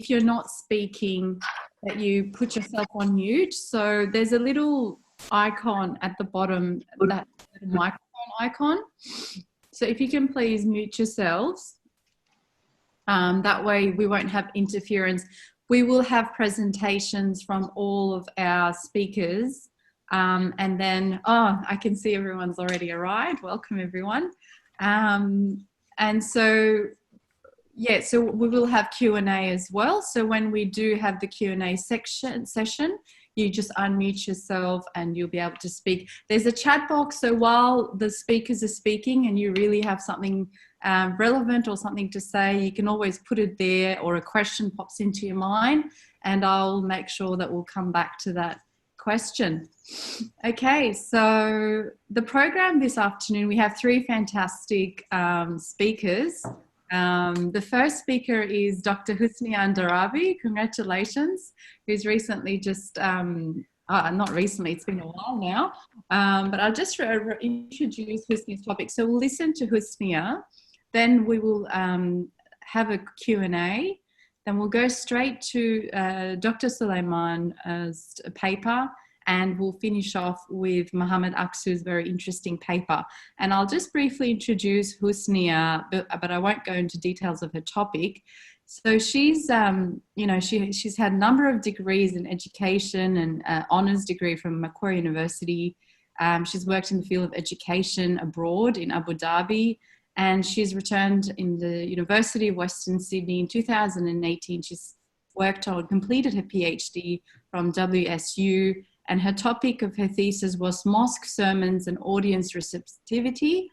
if you're not speaking, that you put yourself on mute. So there's a little icon at the bottom, that little microphone icon. So if you can please mute yourselves, that way we won't have interference. We will have presentations from all of our speakers. And then, oh, I can see everyone's already arrived. Welcome, everyone. And so, yeah, so we will have Q&A as well. So when we do have the Q&A session, you just unmute yourself and you'll be able to speak. There's a chat box, so while the speakers are speaking and you really have something relevant or something to say, you can always put it there, or a question pops into your mind, and I'll make sure that we'll come back to that question. Okay, so the program this afternoon, we have three fantastic speakers. The first speaker is Dr. Husnia Underabi. Congratulations, who's recently just, not recently, it's been a while now, but I'll just introduce Husnia's topic. So we'll listen to Husnia, then we will have a Q&A, then we'll go straight to Dr. Suleyman's paper, and we'll finish off with Muhammad Axel's very interesting paper. And I'll just briefly introduce Husnia, but I won't go into details of her topic. So she's, you know, she's had a number of degrees in education and honours degree from Macquarie University. She's worked in the field of education abroad in Abu Dhabi, and she's returned in the University of Western Sydney in 2018. She's worked on, completed her PhD from WSU, and her topic of her thesis was mosque sermons and audience receptivity.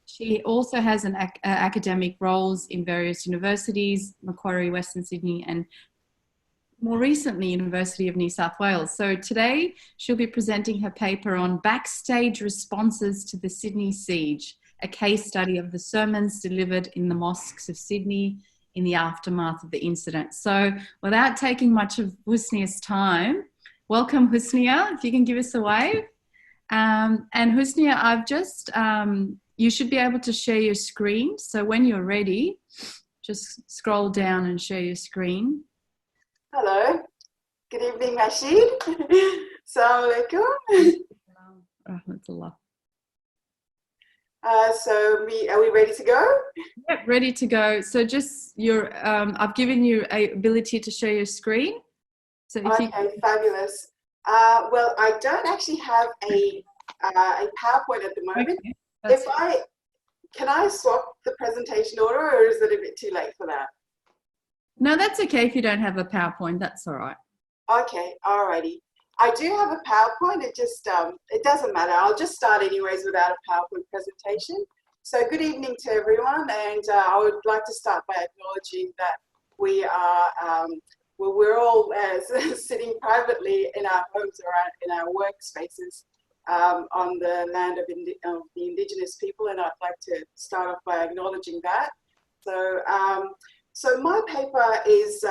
She also has an academic roles in various universities, Macquarie, Western Sydney, and more recently, University of New South Wales. So today, she'll be presenting her paper on Backstage Responses to the Sydney Siege, a case study of the sermons delivered in the mosques of Sydney in the aftermath of the incident. So without taking much of Husnia's time, welcome, Husnia, if you can give us a wave. And Husnia, I've just, you should be able to share your screen. So when you're ready, just scroll down and share your screen. Hello. Good evening, Rashid. Salam Alaikum. Rahmatullah. So are we ready to go? Yep, ready to go. So just your, I've given you a ability to share your screen. So if okay, fabulous. Well, I don't actually have a PowerPoint at the moment. Okay, can I swap the presentation order, or is it a bit too late for that? No, that's okay if you don't have a PowerPoint, that's all right. Okay, alrighty. I do have a PowerPoint, it just, it doesn't matter. I'll just start anyways without a PowerPoint presentation. So good evening to everyone, and I would like to start by acknowledging that we are, well, we're all sitting privately in our homes or in our workspaces on the land of the Indigenous people, and I'd like to start off by acknowledging that. So, so my paper is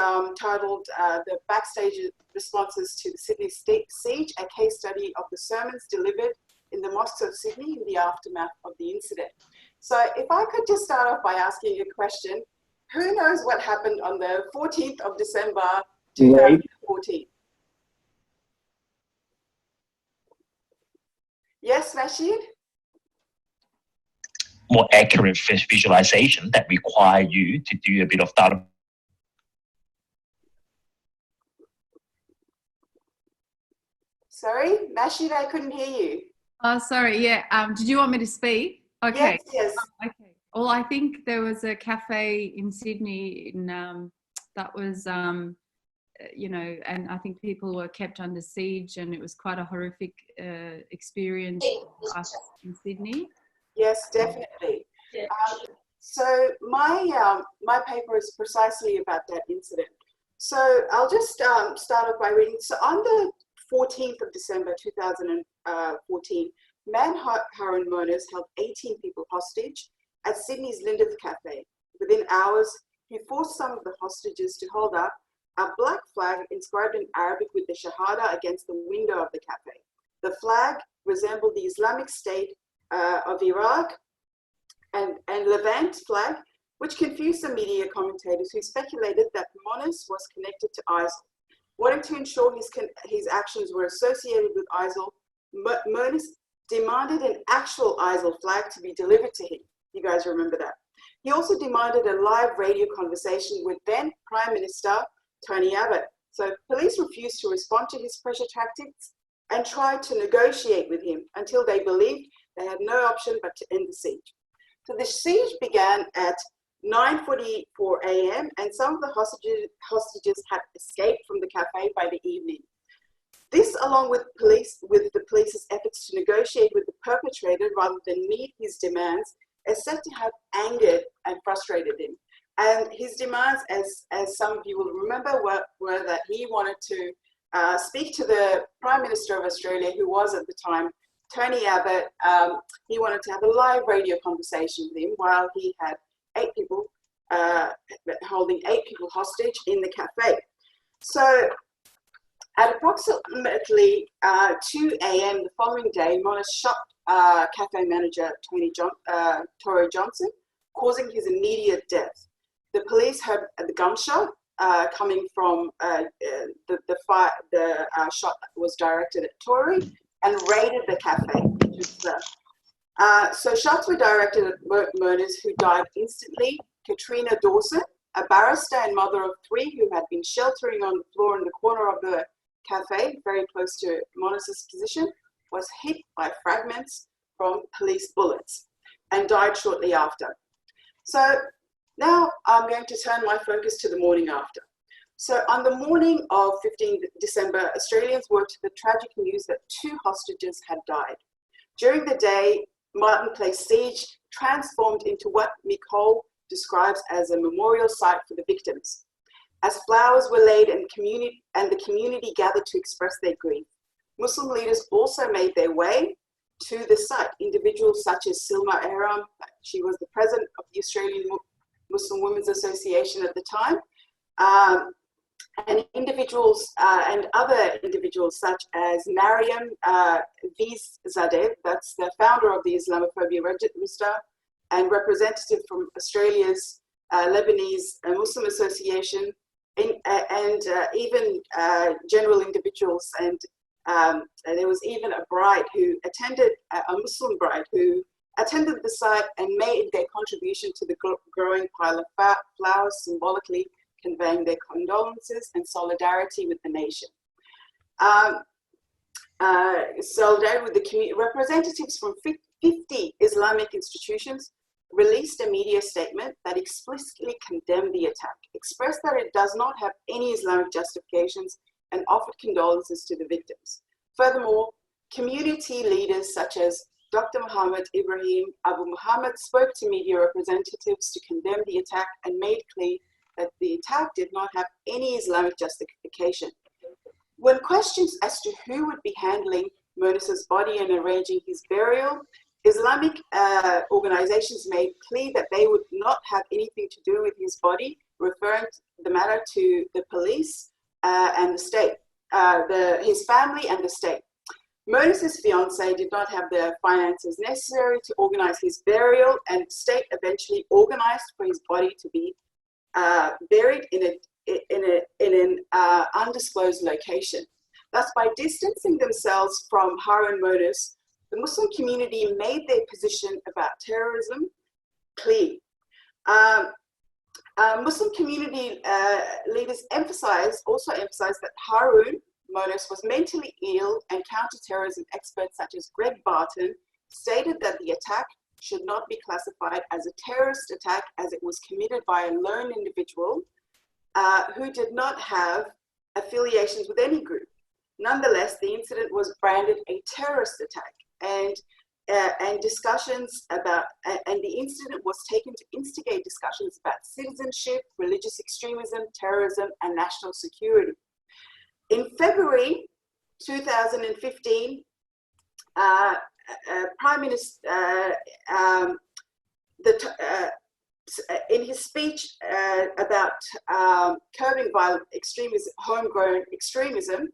titled The Backstage Responses to the Sydney Siege, a case study of the sermons delivered in the mosques of Sydney in the aftermath of the incident. So if I could just start off by asking a question, who knows what happened on the 14th of December, 2014? Yes, Rashid? More accurate visualization that require you to do a bit of data. Sorry, Rashid, I couldn't hear you. Oh, sorry, yeah. Did you want me to speak? Okay. Yes, yes. Okay. Well, I think there was a cafe in Sydney in, that was, you know, and I think people were kept under siege, and it was quite a horrific experience for us in Sydney. Yes, definitely. So my my paper is precisely about that incident. So I'll just start off by reading. So on the 14th of December 2014, man-haran mourners held 18 people hostage at Sydney's Lindith Cafe. Within hours, he forced some of the hostages to hold up a black flag inscribed in Arabic with the Shahada against the window of the cafe. The flag resembled the Islamic State of Iraq and Levant flag, which confused the media commentators who speculated that Monas was connected to ISIL. Wanting to ensure his actions were associated with ISIL, Monas demanded an actual ISIL flag to be delivered to him. You guys remember that. He also demanded a live radio conversation with then Prime Minister Tony Abbott. So police refused to respond to his pressure tactics and tried to negotiate with him until they believed they had no option but to end the siege. So the siege began at 9:44 a.m. and some of the hostages had escaped from the cafe by the evening. This, along with the police's efforts to negotiate with the perpetrator rather than meet his demands, is said to have angered and frustrated him. And his demands, as some of you will remember, were that he wanted to speak to the Prime Minister of Australia, who was at the time Tony Abbott. He wanted to have a live radio conversation with him while he had 8 people, holding 8 people hostage in the cafe. So at approximately 2 a.m. the following day, Monas shot cafe manager Tory Johnson, causing his immediate death. The police heard the gunshot coming from the shot that was directed at Tory and raided the cafe. So shots were directed at murders who died instantly. Katrina Dawson, a barrister and mother of 3 who had been sheltering on the floor in the corner of the cafe, very close to Monas's position, was hit by fragments from police bullets and died shortly after. So now I'm going to turn my focus to the morning after. So on the morning of 15 December, Australians woke to the tragic news that 2 hostages had died. During the day, Martin Place siege transformed into what Nicole describes as a memorial site for the victims. As flowers were laid and the community gathered to express their grief, Muslim leaders also made their way to the site. Individuals such as Silma Ehram, she was the president of the Australian Muslim Women's Association at the time, and individuals and other individuals such as Mariam Vizadeh, that's the founder of the Islamophobia Register and representative from Australia's Lebanese Muslim Association, and even general individuals. And there was even a bride who attended, a Muslim bride who attended the site and made their contribution to the growing pile of flowers, symbolically conveying their condolences and solidarity with the nation. Solidarity with the community. Representatives from 50 Islamic institutions released a media statement that explicitly condemned the attack, expressed that it does not have any Islamic justifications, and offered condolences to the victims. Furthermore, community leaders such as Dr. Muhammad Ibrahim Abu Muhammad spoke to media representatives to condemn the attack and made clear that the attack did not have any Islamic justification. When questioned as to who would be handling Monas's body and arranging his burial, Islamic organizations made clear that they would not have anything to do with his body, referring the matter to the police and the state, his family and the state. Monas's fiancée did not have the finances necessary to organize his burial, and the state eventually organized for his body to be buried in an undisclosed location. Thus, by distancing themselves from Harun Monas, the Muslim community made their position about terrorism clear. Muslim community leaders also emphasized that Harun Monas was mentally ill, and counterterrorism experts such as Greg Barton stated that the attack should not be classified as a terrorist attack as it was committed by a lone individual who did not have affiliations with any group. Nonetheless, the incident was branded a terrorist attack, and discussions about, and the incident was taken to instigate discussions about citizenship, religious extremism, terrorism, and national security. In February 2015, Prime Minister, in his speech about curbing violent extremism, homegrown extremism,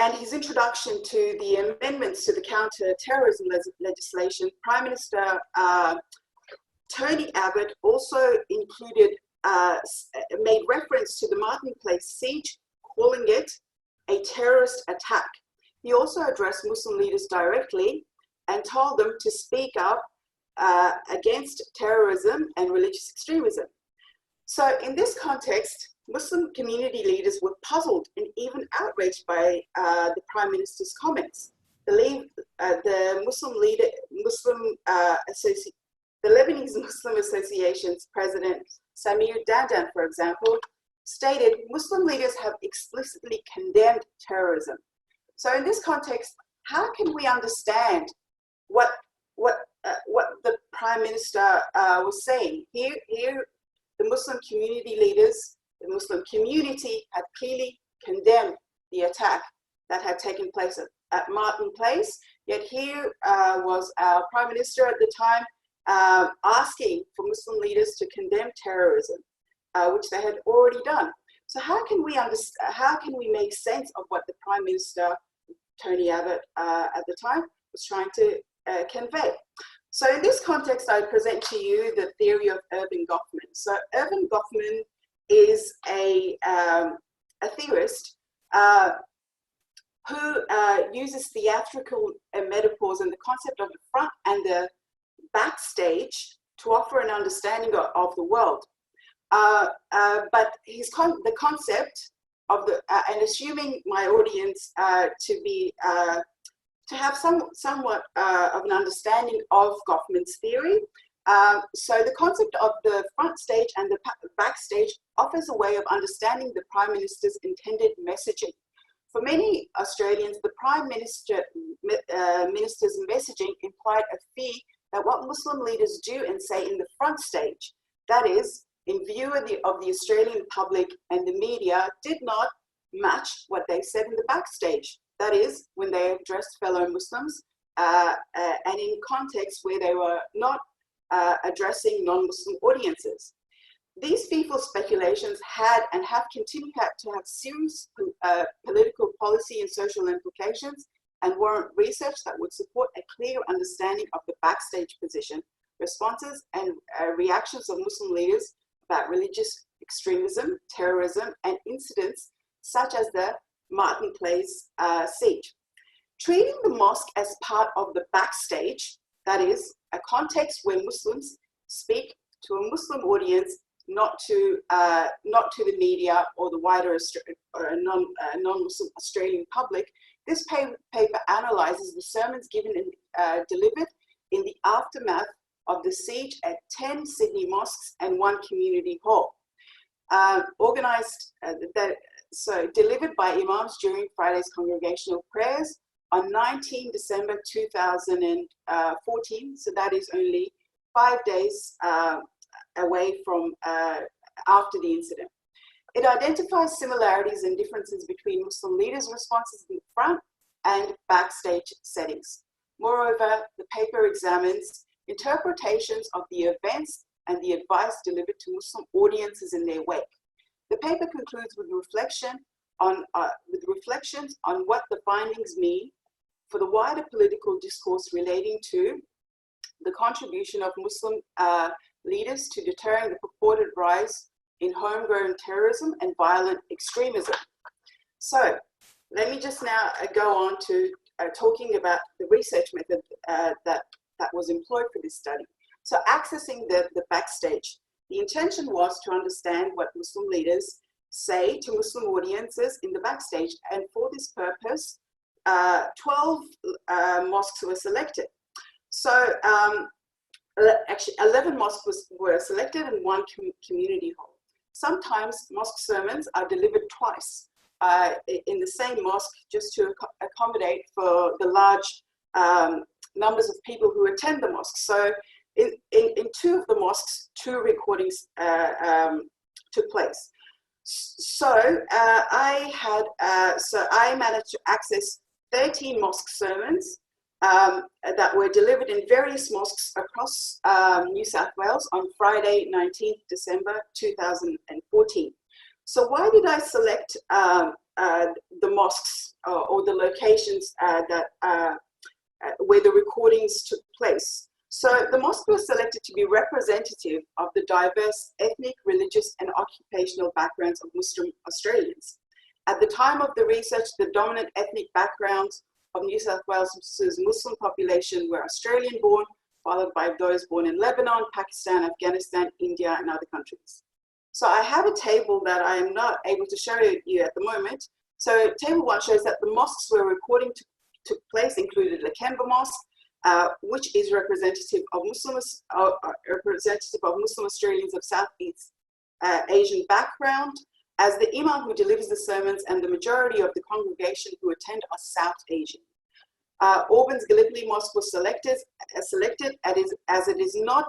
and his introduction to the amendments to the counter-terrorism legislation, Prime Minister Tony Abbott also made reference to the Martin Place siege, calling it a terrorist attack. He also addressed Muslim leaders directly and told them to speak up against terrorism and religious extremism. So in this context, Muslim community leaders were puzzled and even outraged by the Prime Minister's comments. The Lebanese Muslim Association's president, Samir Dandan, for example, stated Muslim leaders have explicitly condemned terrorism. So in this context, how can we understand what the Prime Minister was saying? Here, the Muslim community leaders, the Muslim community had clearly condemned the attack that had taken place at Martin Place, yet here was our Prime Minister at the time asking for Muslim leaders to condemn terrorism, which they had already done. So how can we make sense of what the Prime Minister, Tony Abbott, at the time was trying to convey? So in this context, I present to you the theory of Erving Goffman. So Erving Goffman is a theorist who uses theatrical metaphors and the concept of the front and the backstage to offer an understanding of the world. But the concept of and assuming my audience to have somewhat of an understanding of Goffman's theory. So the concept of the front stage and the backstage offers a way of understanding the Prime Minister's intended messaging. For many Australians, the Prime Minister's messaging implied a fear that what Muslim leaders do and say in the front stage, that is, in view of the Australian public and the media, did not match what they said in the backstage. That is, when they addressed fellow Muslims and in contexts where they were not addressing non-Muslim audiences. These fearful speculations had and have continued to have serious political, policy and social implications and warrant research that would support a clear understanding of the backstage position, responses and reactions of Muslim leaders about religious extremism, terrorism and incidents such as the Martin Place siege. Treating the mosque as part of the backstage, that is, a context where Muslims speak to a Muslim audience, not to the media or the wider non-Muslim Australian public, this paper analyzes the sermons given and delivered in the aftermath of the siege at 10 Sydney mosques and 1 community hall. Delivered by imams during Friday's congregational prayers on 19 December 2014, so that is only 5 days away from after the incident. It identifies similarities and differences between Muslim leaders' responses in the front and backstage settings. Moreover, the paper examines interpretations of the events and the advice delivered to Muslim audiences in their wake. The paper concludes with reflections on what the findings mean for the wider political discourse relating to the contribution of Muslim leaders to deterring the purported rise in homegrown terrorism and violent extremism. So let me just now go on to talking about the research method that was employed for this study. So accessing the backstage. The intention was to understand what Muslim leaders say to Muslim audiences in the backstage, and for this purpose, 12 mosques were selected. So actually 11 mosques were selected and 1 community hall. Sometimes mosque sermons are delivered twice in the same mosque just to accommodate for the large numbers of people who attend the mosque. So in 2 of the mosques, 2 recordings took place. So I managed to access 13 mosque sermons that were delivered in various mosques across New South Wales on Friday, 19th December 2014. So why did I select the mosques or the locations where the recordings took place? So the mosque was selected to be representative of the diverse ethnic, religious, and occupational backgrounds of Muslim Australians. At the time of the research, the dominant ethnic backgrounds of New South Wales' Muslim population were Australian-born, followed by those born in Lebanon, Pakistan, Afghanistan, India, and other countries. So I have a table that I am not able to show you at the moment. So table 1 shows that the mosques where recording took place included Lakemba Mosque, which is representative of Muslim Australians of Southeast Asian background, as the imam who delivers the sermons and the majority of the congregation who attend are South Asian. Auburn's Gallipoli Mosque was selected as it is not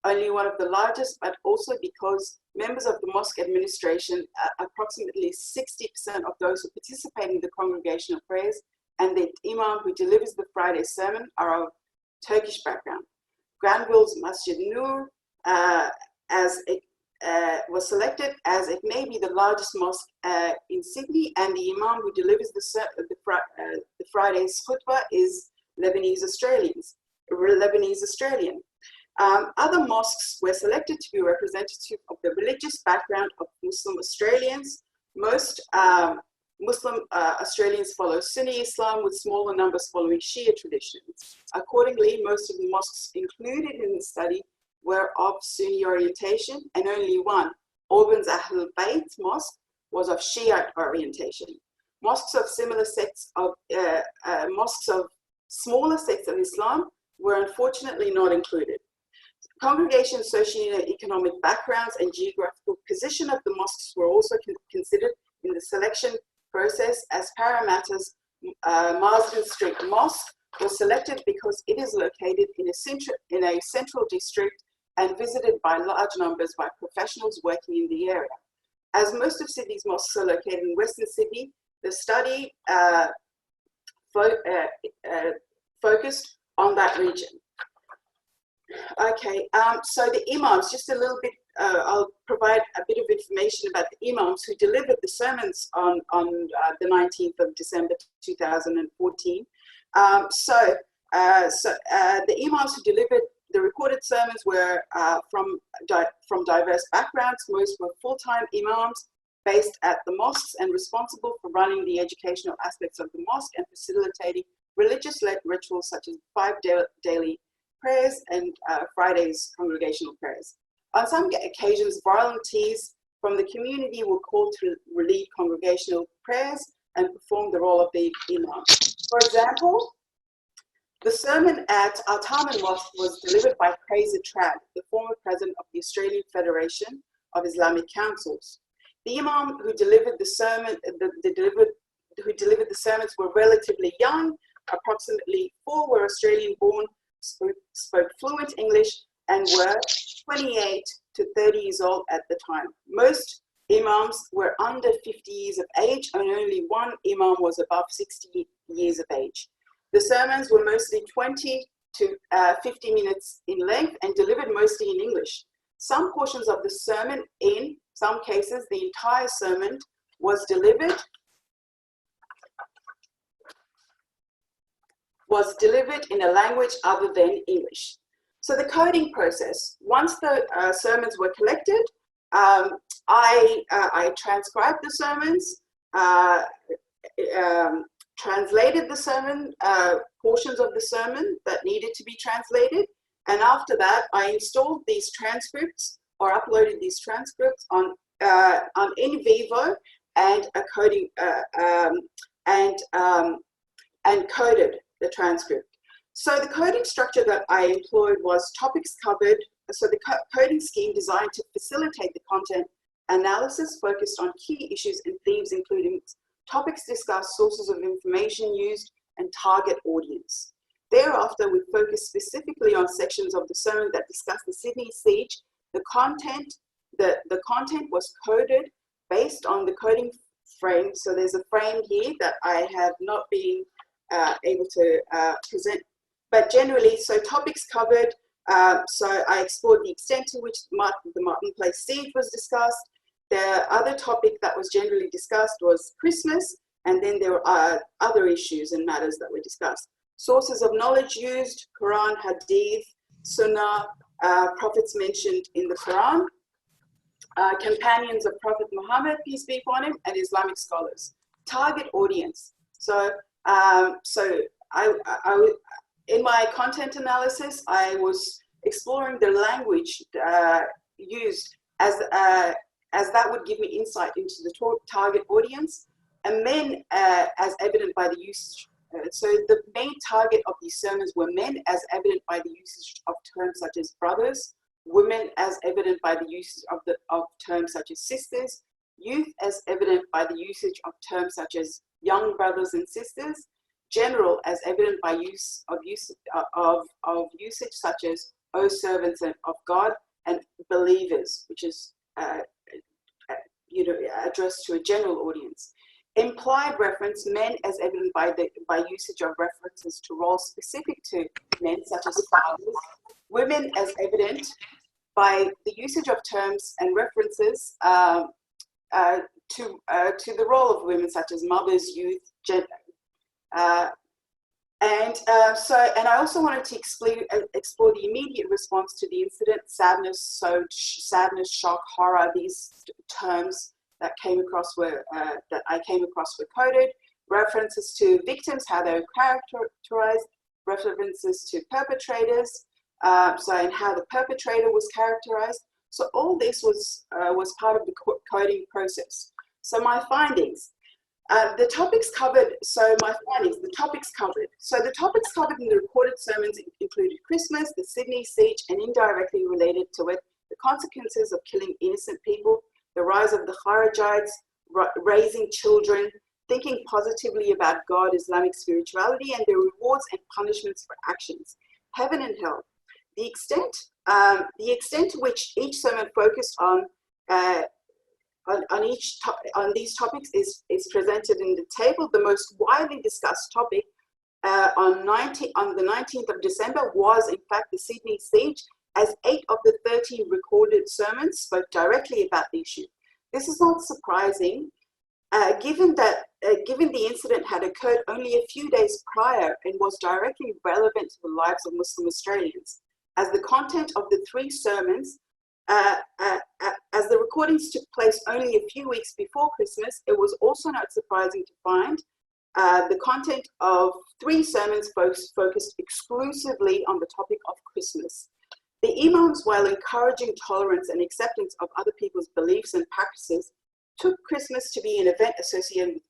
only one of the largest, but also because members of the mosque administration, approximately 60% of those who participate in the congregational prayers and the imam who delivers the Friday sermon are of Turkish background. Granville's Masjid Nur was selected as it may be the largest mosque in Sydney, and the imam who delivers the Friday's khutbah is Lebanese Australian. Other mosques were selected to be representative of the religious background of Muslim Australians. Most Muslim Australians follow Sunni Islam, with smaller numbers following Shia traditions. Accordingly, most of the mosques included in the study were of Sunni orientation, and only one, Auburn's Ahlul Bayt Mosque, was of Shiite orientation. Mosques of similar sects of smaller sects of Islam were unfortunately not included. Congregation socio-economic backgrounds and geographical position of the mosques were also considered in the selection process, as Parramatta's Marsden Street Mosque was selected because it is located in a central district and visited by large numbers by professionals working in the area. As most of Sydney's mosques are located in Western Sydney, the study focused on that region. Okay, so the imams, just a little bit, I'll provide a bit of information about the imams who delivered the sermons on the 19th of December 2014. The imams who delivered the recorded sermons were from diverse backgrounds. Most were full-time imams based at the mosques and responsible for running the educational aspects of the mosque and facilitating religious-led rituals such as 5 daily prayers and Friday's congregational prayers. On some occasions, volunteers from the community were called to lead congregational prayers and perform the role of the imam. For example, the sermon at Artarmon Mosque was delivered by Fraser Tradd, the former president of the Australian Federation of Islamic Councils. The imam who delivered the sermons were relatively young. Approximately 4 were Australian-born, spoke fluent English, and were 28 to 30 years old at the time. Most imams were under 50 years of age, and only one imam was above 60 years of age. The sermons were mostly 20 to 50 minutes in length and delivered mostly in English. Some portions of the sermon, in some cases, the entire sermon was delivered in a language other than English. So the coding process, once the sermons were collected, I transcribed the sermons, translated the sermon, portions of the sermon that needed to be translated, and after that, I installed these transcripts or uploaded these transcripts on in vivo and coded the transcript. So the coding structure that I employed was topics covered. So the coding scheme designed to facilitate the content analysis focused on key issues and themes, including topics discussed, sources of information used, and target audience. Thereafter, we focused specifically on sections of the sermon that discuss the Sydney siege. The content was coded based on the coding frame. So there's a frame here that I have not been able to present, but generally, so topics covered. So I explored the extent to which the Martin Place siege was discussed. The other topic that was generally discussed was Christmas, and then there were other issues and matters that were discussed. Sources of knowledge used, Quran, Hadith, Sunnah, prophets mentioned in the Quran, companions of Prophet Muhammad, peace be upon him, and Islamic scholars. Target audience. So, in my content analysis, I was exploring the language used as that would give me insight into the target audience, and men as evident by the usage. So the main target of these sermons were men as evident by the usage of terms such as brothers, women as evident by the usage of terms such as sisters, youth as evident by the usage of terms such as young brothers and sisters, general as evident by usage such as O servants of God, and believers, which is addressed to a general audience. Implied reference, men as evident by usage of references to roles specific to men, such as fathers. Women as evident by the usage of terms and references to the role of women, such as mothers, youth, gender. And I also wanted to explore the immediate response to the incident: sadness, shock, horror. These terms that I came across were coded. References to victims, how they were characterized. References to perpetrators, and how the perpetrator was characterized. So all this was part of the coding process. So my findings. The topics covered in the recorded sermons included Christmas, the Sydney siege, and indirectly related to it, the consequences of killing innocent people, the rise of the Kharijites, raising children, thinking positively about God, Islamic spirituality, and the rewards and punishments for actions, heaven and hell. The extent to which each sermon focused on these topics is presented in the table. The most widely discussed topic on the 19th of December was in fact the Sydney siege, as 8 of the 13 recorded sermons spoke directly about the issue. This is not surprising, given the incident had occurred only a few days prior and was directly relevant to the lives of Muslim Australians, as the content of the 3 sermons, as the recordings took place only a few weeks before Christmas, it was also not surprising to find the content of 3 sermons focused exclusively on the topic of Christmas. The Imams, while encouraging tolerance and acceptance of other people's beliefs and practices, took Christmas to be an event associated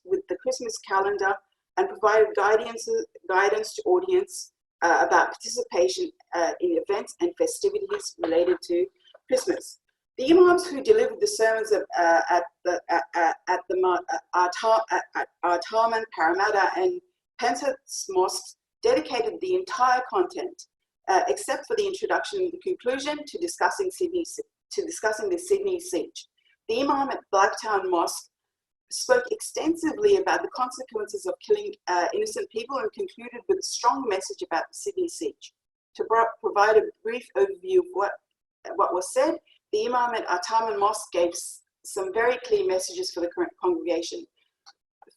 with the Christmas calendar and provided guidance to audience about participation in events and festivities related to Christmas. The Imams who delivered the sermons at Artarmon, Parramatta, and Penshurst mosques dedicated the entire content, except for the introduction and the conclusion, to discussing the Sydney siege. The Imam at Blacktown Mosque spoke extensively about the consequences of killing innocent people and concluded with a strong message about the Sydney siege. To provide a brief overview of what was said, the Imam at Artarmon Mosque gave some very clear messages for the current congregation.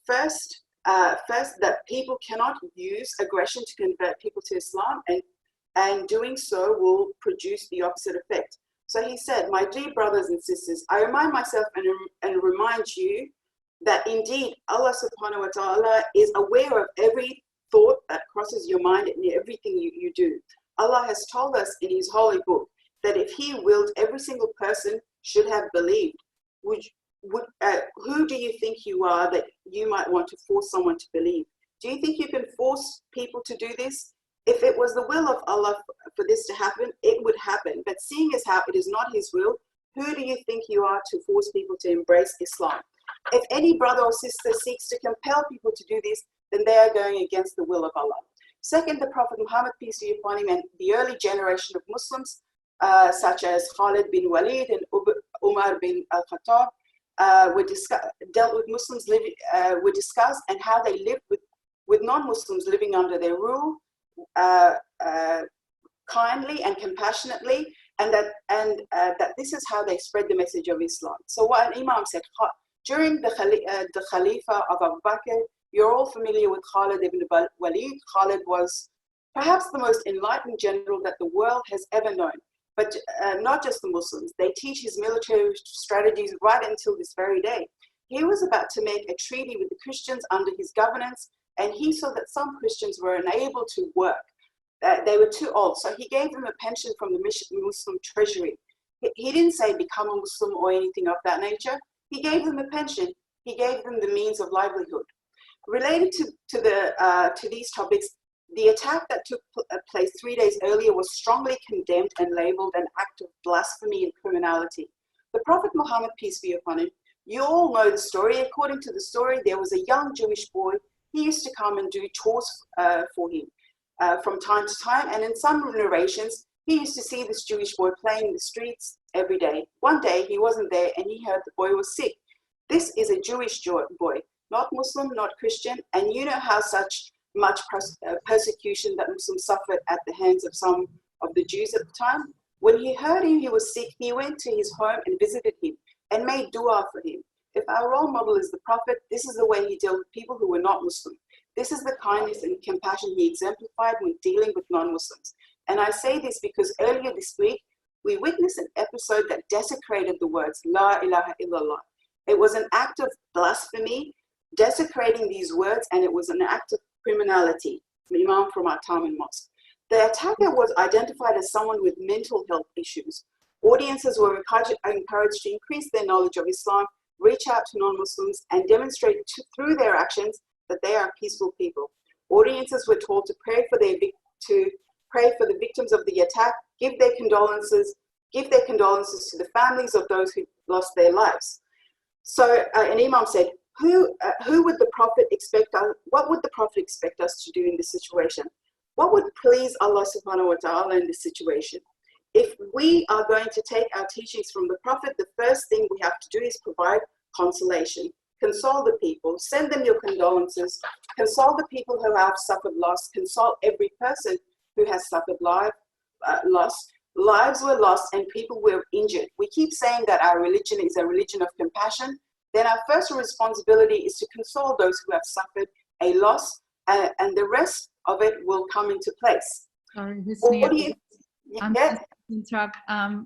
First, that people cannot use aggression to convert people to Islam, and doing so will produce the opposite effect. So he said, "My dear brothers and sisters, I remind myself and remind you that indeed Allah subhanahu wa ta'ala is aware of every thought that crosses your mind and everything you do. Allah has told us in His holy book that if He willed, every single person should have believed. Who do you think you are that you might want to force someone to believe? Do you think you can force people to do this? If it was the will of Allah for this to happen, it would happen. But seeing as how it is not His will, who do you think you are to force people to embrace Islam? If any brother or sister seeks to compel people to do this, then they are going against the will of Allah." Second, the Prophet Muhammad, peace be upon him, and the early generation of Muslims, such as Khalid bin Walid and Umar bin al-Khattab, dealt with Muslims were discussed, and how they lived with non-Muslims living under their rule, kindly and compassionately, and that this is how they spread the message of Islam. So what an Imam said, during the Khalifa of Abu Bakr, you're all familiar with Khalid ibn Walid. Khalid was perhaps the most enlightened general that the world has ever known. But not just the Muslims, they teach his military strategies right until this very day. He was about to make a treaty with the Christians under his governance, and he saw that some Christians were unable to work. They were too old, so he gave them a pension from the Muslim treasury. He didn't say become a Muslim or anything of that nature. He gave them a pension. He gave them the means of livelihood. Related to these topics, the attack that took place 3 days earlier was strongly condemned and labeled an act of blasphemy and criminality. The Prophet Muhammad, peace be upon him, you all know the story. According to the story, there was a young Jewish boy. He used to come and do chores for him from time to time. And in some narrations, he used to see this Jewish boy playing in the streets every day. One day, he wasn't there and he heard the boy was sick. This is a Jewish boy, not Muslim, not Christian. And you know how much persecution that Muslims suffered at the hands of some of the Jews at the time. When he heard he was sick, he went to his home and visited him and made dua for him. If our role model is the Prophet, this is the way he dealt with people who were not Muslim. This is the kindness and compassion he exemplified when dealing with non-Muslims. And I say this because earlier this week, we witnessed an episode that desecrated the words, La ilaha illallah. It was an act of blasphemy, desecrating these words, and it was an act of criminality. Imam from our Taman Mosque. The attacker was identified as someone with mental health issues. Audiences were encouraged to increase their knowledge of Islam, reach out to non-Muslims, and demonstrate through their actions that they are peaceful people. Audiences were told to pray for the victims of the attack, give their condolences to the families of those who lost their lives. So an imam said, who would the Prophet expect us, what would the Prophet expect us to do in this situation? What would please Allah subhanahu wa ta'ala in this situation? If we are going to take our teachings from the Prophet, the first thing we have to do is provide consolation. Console the people, send them your condolences, console the people who have suffered loss, console every person who has suffered loss. Lives were lost and people were injured. We keep saying that our religion is a religion of compassion. Then our first responsibility is to console those who have suffered a loss, and the rest of it will come into place. Sorry, Husnia,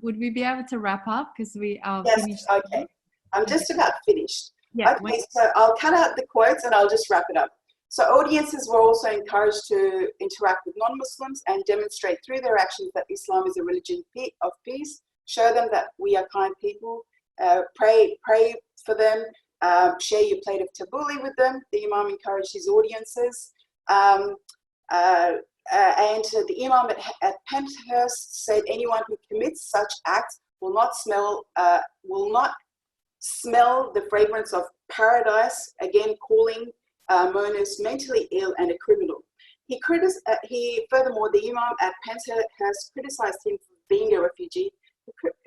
would we be able to wrap up because we are finished? Okay. I'm just about finished. Yeah, okay, so I'll cut out the quotes and I'll just wrap it up. So audiences were also encouraged to interact with non-Muslims and demonstrate through their actions that Islam is a religion of peace. Show them that we are kind people. Pray for them. Share your plate of tabbouleh with them. The Imam encouraged his audiences. And the Imam at Penthurst said anyone who commits such acts will not smell the fragrance of paradise, again calling mourners mentally ill and a criminal. Furthermore, the Imam at Penthurst criticized him for being a refugee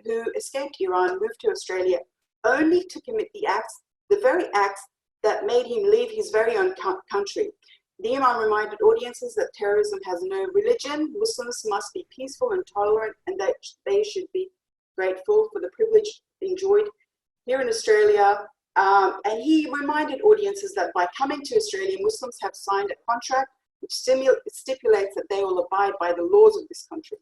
who escaped Iran, moved to Australia, only to commit the very acts that made him leave his very own country. The Imam reminded audiences that terrorism has no religion. Muslims must be peaceful and tolerant, and that they should be grateful for the privilege enjoyed here in Australia. And he reminded audiences that by coming to Australia, Muslims have signed a contract which stipulates that they will abide by the laws of this country.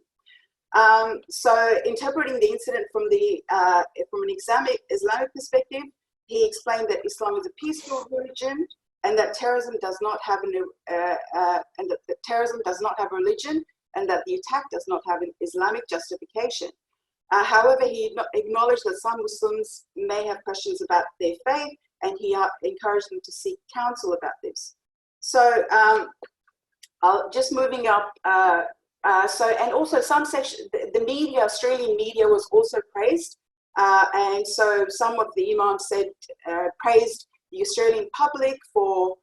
So interpreting the incident from an Islamic perspective, he explained that Islam is a peaceful religion and that terrorism does not have a religion, and that the attack does not have an Islamic justification. However, he acknowledged that some Muslims may have questions about their faith, and he encouraged them to seek counsel about this. So, just moving up. And also some section, the media, Australian media, was also praised, and so some of the imams said praised the Australian public for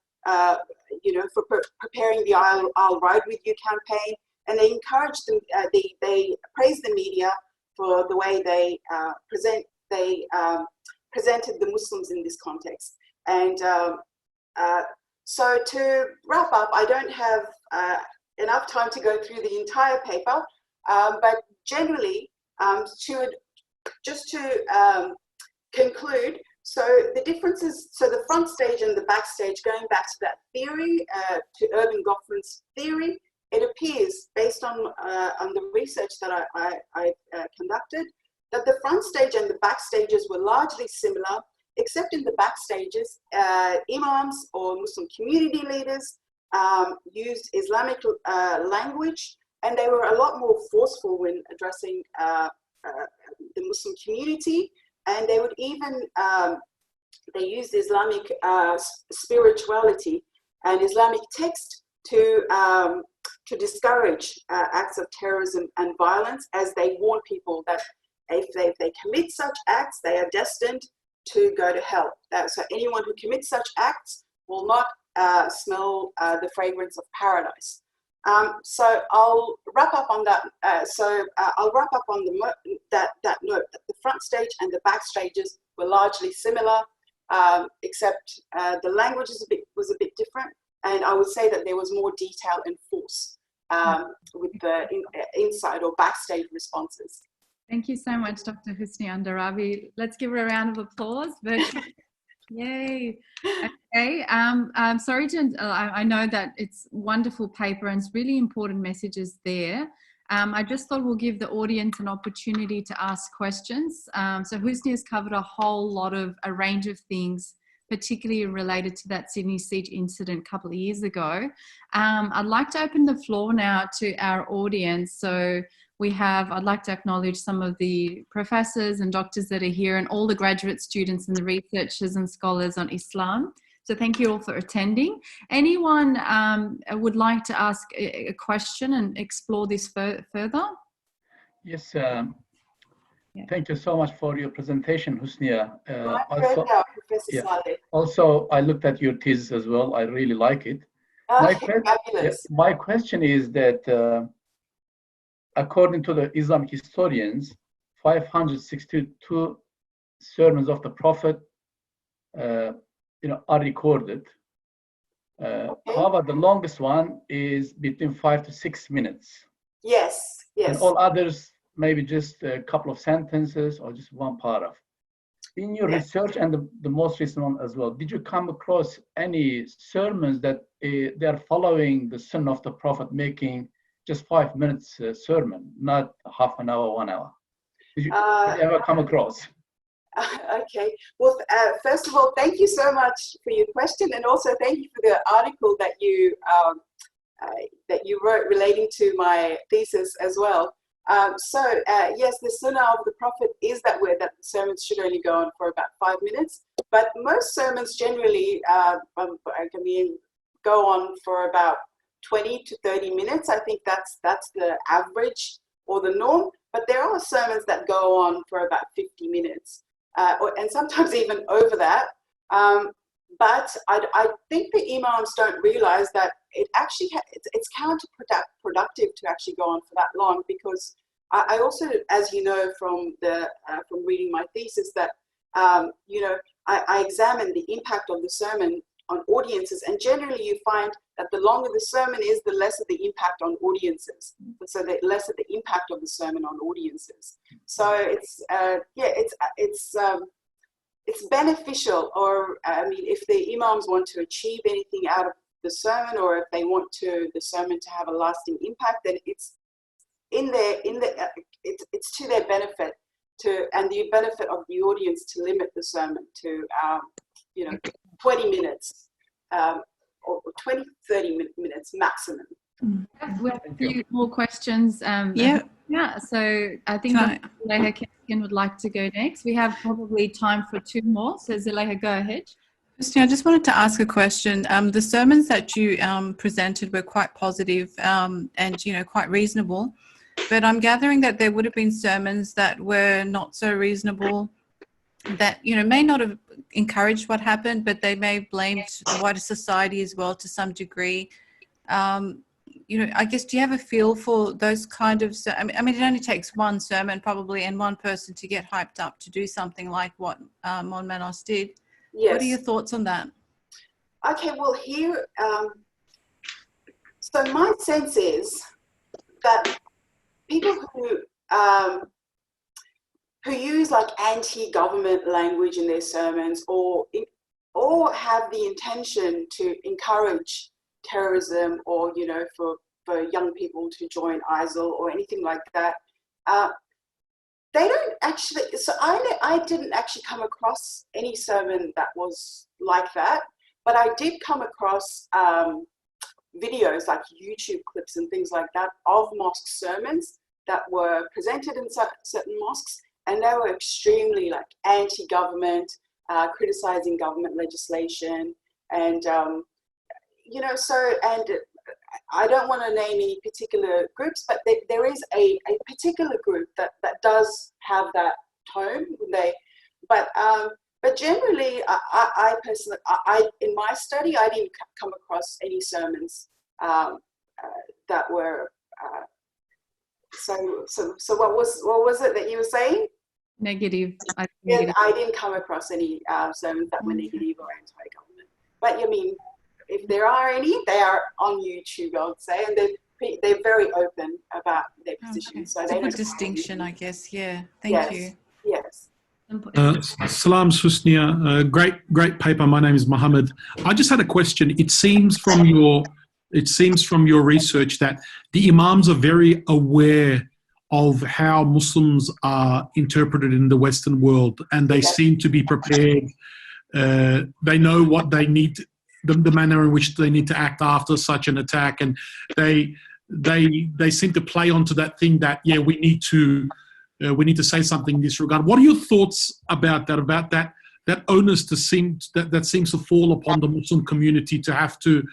preparing the I'll Ride With You campaign, and they encouraged them. They praised the media for the way they presented the Muslims in this context. And so to wrap up, I don't have enough time to go through the entire paper, but generally, to conclude, so the differences, so the front stage and the backstage, going back to that theory, to Irving Goffman's theory, it appears, based on the research that I conducted, that the front stage and the back stages were largely similar, except in the back stages, imams or Muslim community leaders used Islamic language, and they were a lot more forceful when addressing the Muslim community, and they would even, they used Islamic spirituality and Islamic text to discourage acts of terrorism and violence, as they warn people that if they commit such acts, they are destined to go to hell. So anyone who commits such acts will not smell the fragrance of paradise. So I'll wrap up on that. I'll wrap up on that note that the front stage and the back stages were largely similar, except the language was a bit different. And I would say that there was more detail and force with the inside or backstage responses. Thank you so much, Dr. Husnia Underabi. Let's give her a round of applause. Yay. Okay. I'm sorry to, I know that it's wonderful paper and it's really important messages there. I just thought we'll give the audience an opportunity to ask questions. So Husnia has covered a range of things, particularly related to that Sydney siege incident a couple of years ago. I'd like to open the floor now to our audience. So I'd like to acknowledge some of the professors and doctors that are here and all the graduate students and the researchers and scholars on Islam. So thank you all for attending. Anyone would like to ask a question and explore this further? Yes, thank you so much for your presentation, Husnia. Also, I looked at your thesis as well. I really like it. My question is that according to the Islamic historians, 562 sermons of the Prophet, are recorded. However, the longest one is between 5 to 6 minutes. Yes. And all others, maybe just a couple of sentences or just one paragraph. In your research and the most recent one as well, did you come across any sermons that they are following the Sunnah of the Prophet, making just 5 minutes sermon, not half an hour, 1 hour? Did you ever come across? Okay. Well, first of all, thank you so much for your question, and also thank you for the article that you wrote relating to my thesis as well. Yes, the Sunnah of the Prophet is that the sermons should only go on for about 5 minutes, but most sermons generally go on for about 20 to 30 minutes. I think that's the average or the norm, but there are sermons that go on for about 50 minutes. And sometimes even over that. But I think the imams don't realize that it's counterproductive to actually go on for that long, because I also, as you know from reading my thesis, that I examine the impact of the sermon on audiences, and generally you find that the longer the sermon is, the lesser the impact on audiences. So the lesser the impact of the sermon on audiences. So it's beneficial, or if the imams want to achieve anything out of the sermon, or if they want the sermon to have a lasting impact, then it's it's to their benefit and the benefit of the audience to limit the sermon to 20 minutes or 20, 30 minutes maximum. We have a few more questions. So I think Zuleyha Keskin would like to go next. We have probably time for 2 more. So Zuleyha, go ahead. Husnia, I just wanted to ask a question. The sermons that you presented were quite positive and quite reasonable, but I'm gathering that there would have been sermons that were not so reasonable, that may not have encouraged what happened, but they may have blamed the wider society as well to some degree. I guess, do you have a feel for those kind of, it only takes one sermon probably and one person to get hyped up to do something like what Mon Manos did. Yes. What are your thoughts on that? Okay, well here, so my sense is that people who use like anti-government language in their sermons, or have the intention to encourage terrorism, or for for young people to join ISIL or anything like that. They don't actually, so I didn't actually come across any sermon that was like that, but I did come across videos like YouTube clips and things like that of mosque sermons that were presented in certain mosques, and they were extremely like anti-government, criticizing government legislation, and you know, so, and I don't want to name any particular groups, but there is a particular group that does have that tone. But generally, I personally, in my study, I didn't come across any sermons that were. So what was it that you were saying? Negative. Yeah, I didn't come across any sermons that were negative or anti-government. But you mean, if there are any, they are on YouTube, I would say, and they're very open about their position. So it's they a good don't distinction, I guess. Yeah. Thank you. Yes. Salam, Husnia. Great paper. My name is Muhammad. I just had a question. It seems from your research that the imams are very aware of how Muslims are interpreted in the Western world, and they seem to be prepared. They know what they need, the manner in which they need to act after such an attack, and they seem to play onto that thing that we need to say something in this regard. What are your thoughts about that? That onus that seems to fall upon the Muslim community to have to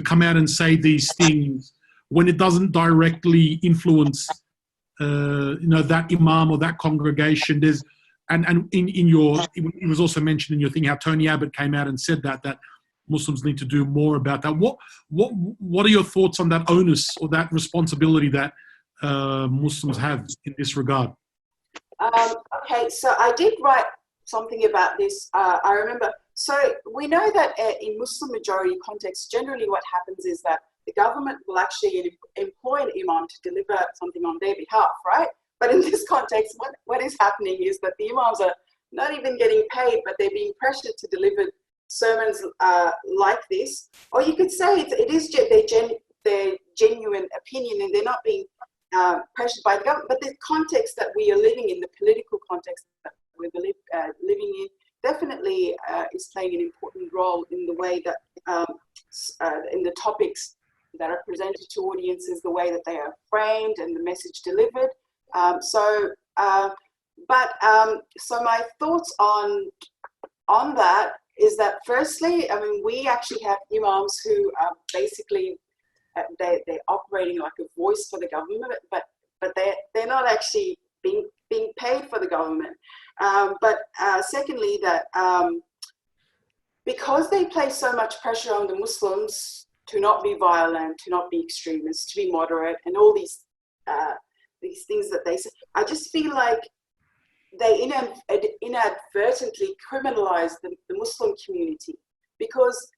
come out and say these things when it doesn't directly influence that imam or that congregation. It was also mentioned in your thing how Tony Abbott came out and said that Muslims need to do more about that. What are your thoughts on that onus or that responsibility that Muslims have in this regard? Okay, so I did write something about this. I remember. So we know that in Muslim majority contexts, generally what happens is that the government will actually employ an imam to deliver something on their behalf, right? But in this context, what is happening is that the imams are not even getting paid, but they're being pressured to deliver sermons like this. Or you could say it is their genuine opinion, and they're not being pressured by the government. But the context that we are living in, the political context that we're living in, definitely is playing an important role in the way that, in the topics that are presented to audiences, the way that they are framed and the message delivered. So my thoughts on that is that firstly, I mean, we actually have imams who are basically, they're operating like a voice for the government, but they're not actually being paid for the government. Secondly, that because they place so much pressure on the Muslims to not be violent, to not be extremists, to be moderate, and all these things that they say, I just feel like they inadvertently criminalize the Muslim community, because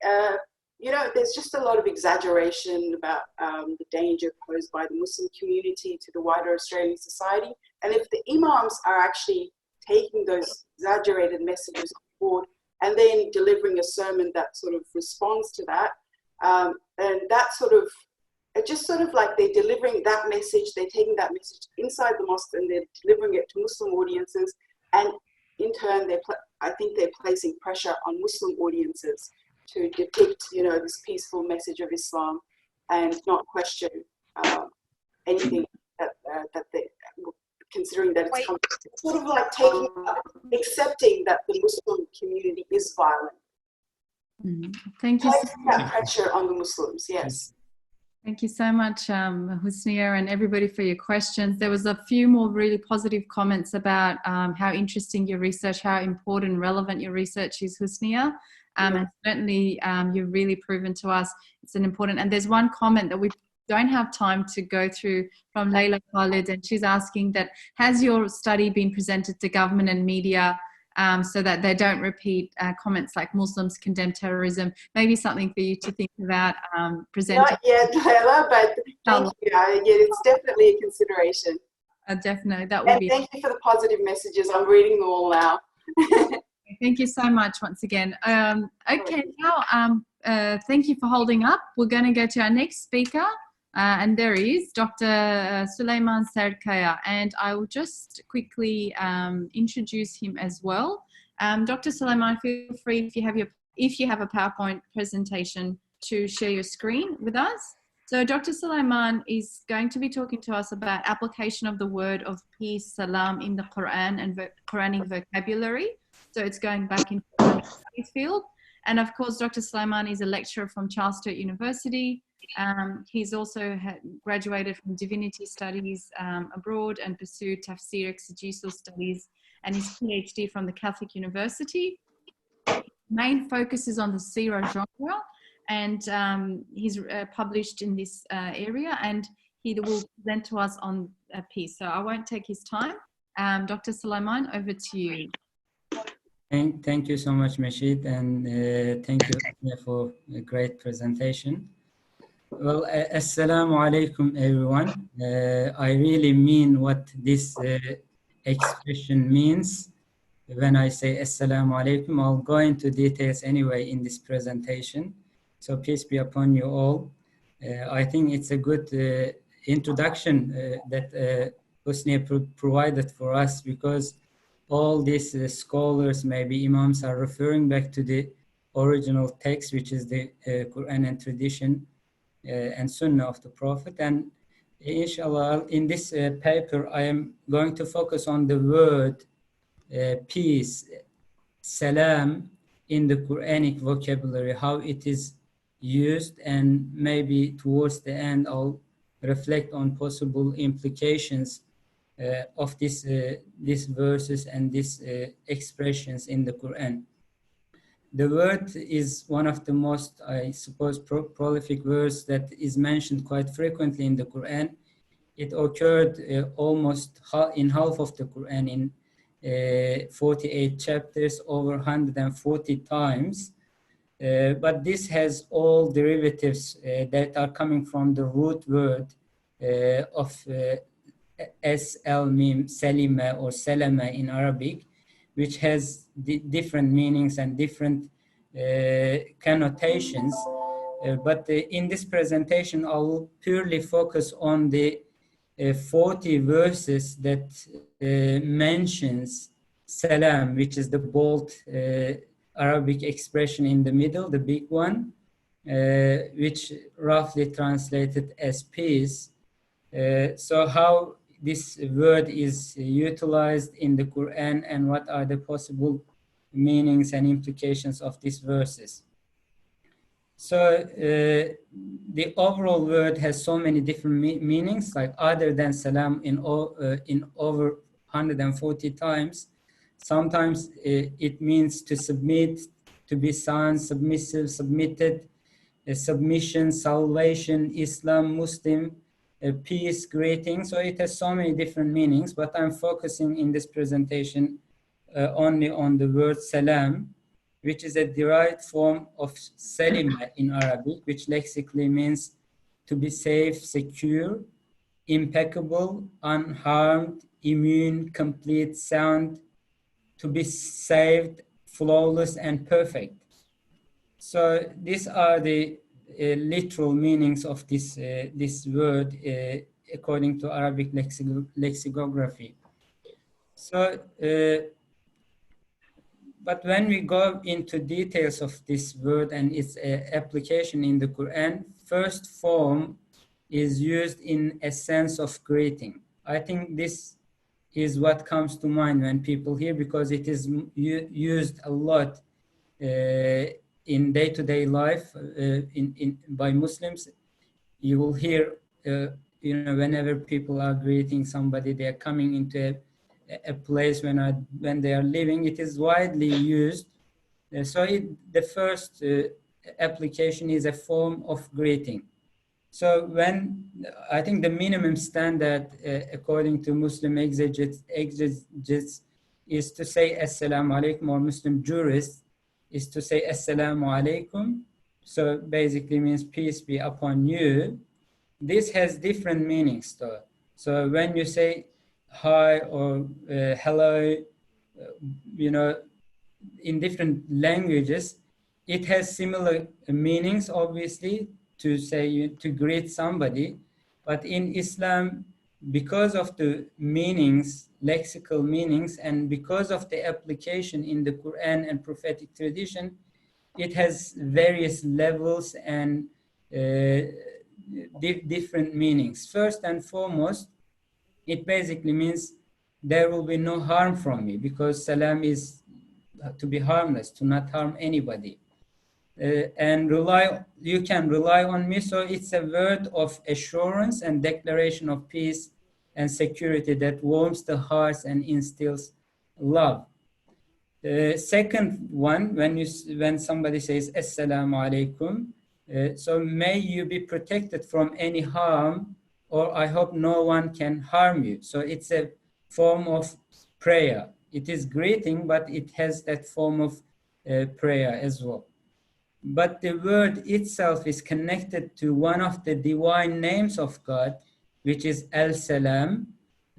there's just a lot of exaggeration about the danger posed by the Muslim community to the wider Australian society. And if the imams are actually taking those exaggerated messages on board and then delivering a sermon that sort of responds to that, and that sort of, it's just sort of like they're delivering that message, they're taking that message inside the mosque and they're delivering it to Muslim audiences, and in turn, I think they're placing pressure on Muslim audiences to depict, this peaceful message of Islam and not question anything that they, considering that it's sort of like accepting that the Muslim community is violent. Thank you. That pressure on the Muslims, yes. Thank you so much, Husnia, and everybody for your questions. There was a few more really positive comments about how interesting your research, how important and relevant your research is, Husnia. And certainly you've really proven to us it's an important, and there's one comment that we don't have time to go through from Layla Khalid, and she's asking that, has your study been presented to government and media so that they don't repeat comments like Muslims condemn terrorism? Maybe something for you to think about presenting. Not yet, Layla, but thank you. It's definitely a consideration. Definitely, that would be. Thank you for the positive messages. I'm reading them all now. Thank you so much once again. Okay, now thank you for holding up. We're going to go to our next speaker. And there is Dr. Suleyman Sertkaya, and I will just quickly introduce him as well. Dr. Suleyman, feel free if you have a PowerPoint presentation to share your screen with us. So Dr. Suleyman is going to be talking to us about application of the word of peace, salam, in the Quran and Quranic vocabulary. So it's going back into the field. And of course, Dr. Suleyman is a lecturer from Charles Sturt University. He's also graduated from Divinity Studies abroad and pursued Tafsir exegetical studies and his PhD from the Catholic University. Main focus is on the Sirah genre, and he's published in this area, and he will present to us on peace. So I won't take his time. Dr. Suleyman, over to you. Thank you so much, Mashid, and thank you for a great presentation. Well, Assalamu alaikum, everyone. I really mean what this expression means when I say Assalamu alaikum. I'll go into details anyway in this presentation. So peace be upon you all. I think it's a good introduction that Husnia provided for us, because all these scholars, maybe imams, are referring back to the original text, which is the Quran and tradition and Sunnah of the Prophet. And inshallah, in this paper, I am going to focus on the word peace, salam, in the Quranic vocabulary, how it is used, and maybe towards the end, I'll reflect on possible implications of these verses and these expressions in the Quran. The word is one of the most, I suppose, prolific words that is mentioned quite frequently in the Quran. It occurred almost in half of the Quran, in 48 chapters, over 140 times. But this has all derivatives that are coming from the root word of S-L-Mim, Salima or Salama in Arabic, which has different meanings and different connotations. But in this presentation, I will purely focus on the 40 verses that mentions salam, which is the bold Arabic expression in the middle, the big one, which roughly translated as peace. So how this word is utilized in the Quran, and what are the possible meanings and implications of these verses. So the overall word has so many different meanings, like other than salam in over 140 times. Sometimes it means to submit, to be sound, submissive, submitted, submission, salvation, Islam, Muslim, peace, greeting. So it has so many different meanings, but I'm focusing in this presentation only on the word salam, which is a derived form of salima in Arabic, which lexically means to be safe, secure, impeccable, unharmed, immune, complete, sound, to be saved, flawless, and perfect. So these are the literal meanings of this word according to Arabic lexicography. So, but when we go into details of this word and its application in the Quran, first form is used in a sense of greeting. I think this is what comes to mind when people hear, because it is used a lot in day-to-day life by Muslims. You will hear, whenever people are greeting somebody, they are coming into a place when they are living, it is widely used. So the first application is a form of greeting. So when I think the minimum standard, according to Muslim exegetes, is to say Assalamu alaikum, or Muslim jurists is to say Assalamu alaikum. So basically means peace be upon you. This has different meanings though. So when you say hi or hello, in different languages, it has similar meanings, obviously, to say to greet somebody, But in Islam, because of the meanings, lexical meanings, and because of the application in the Quran and prophetic tradition, it has various levels and different meanings. First and foremost, it basically means there will be no harm from me, because salam is to be harmless, to not harm anybody. And you can rely on me. So it's a word of assurance and declaration of peace and security that warms the hearts and instills love. The second one, when somebody says Assalamu alaikum, so may you be protected from any harm, or I hope no one can harm you. So it's a form of prayer. It is greeting, but it has that form of prayer as well. But the word itself is connected to one of the divine names of God, which is Al-Salam.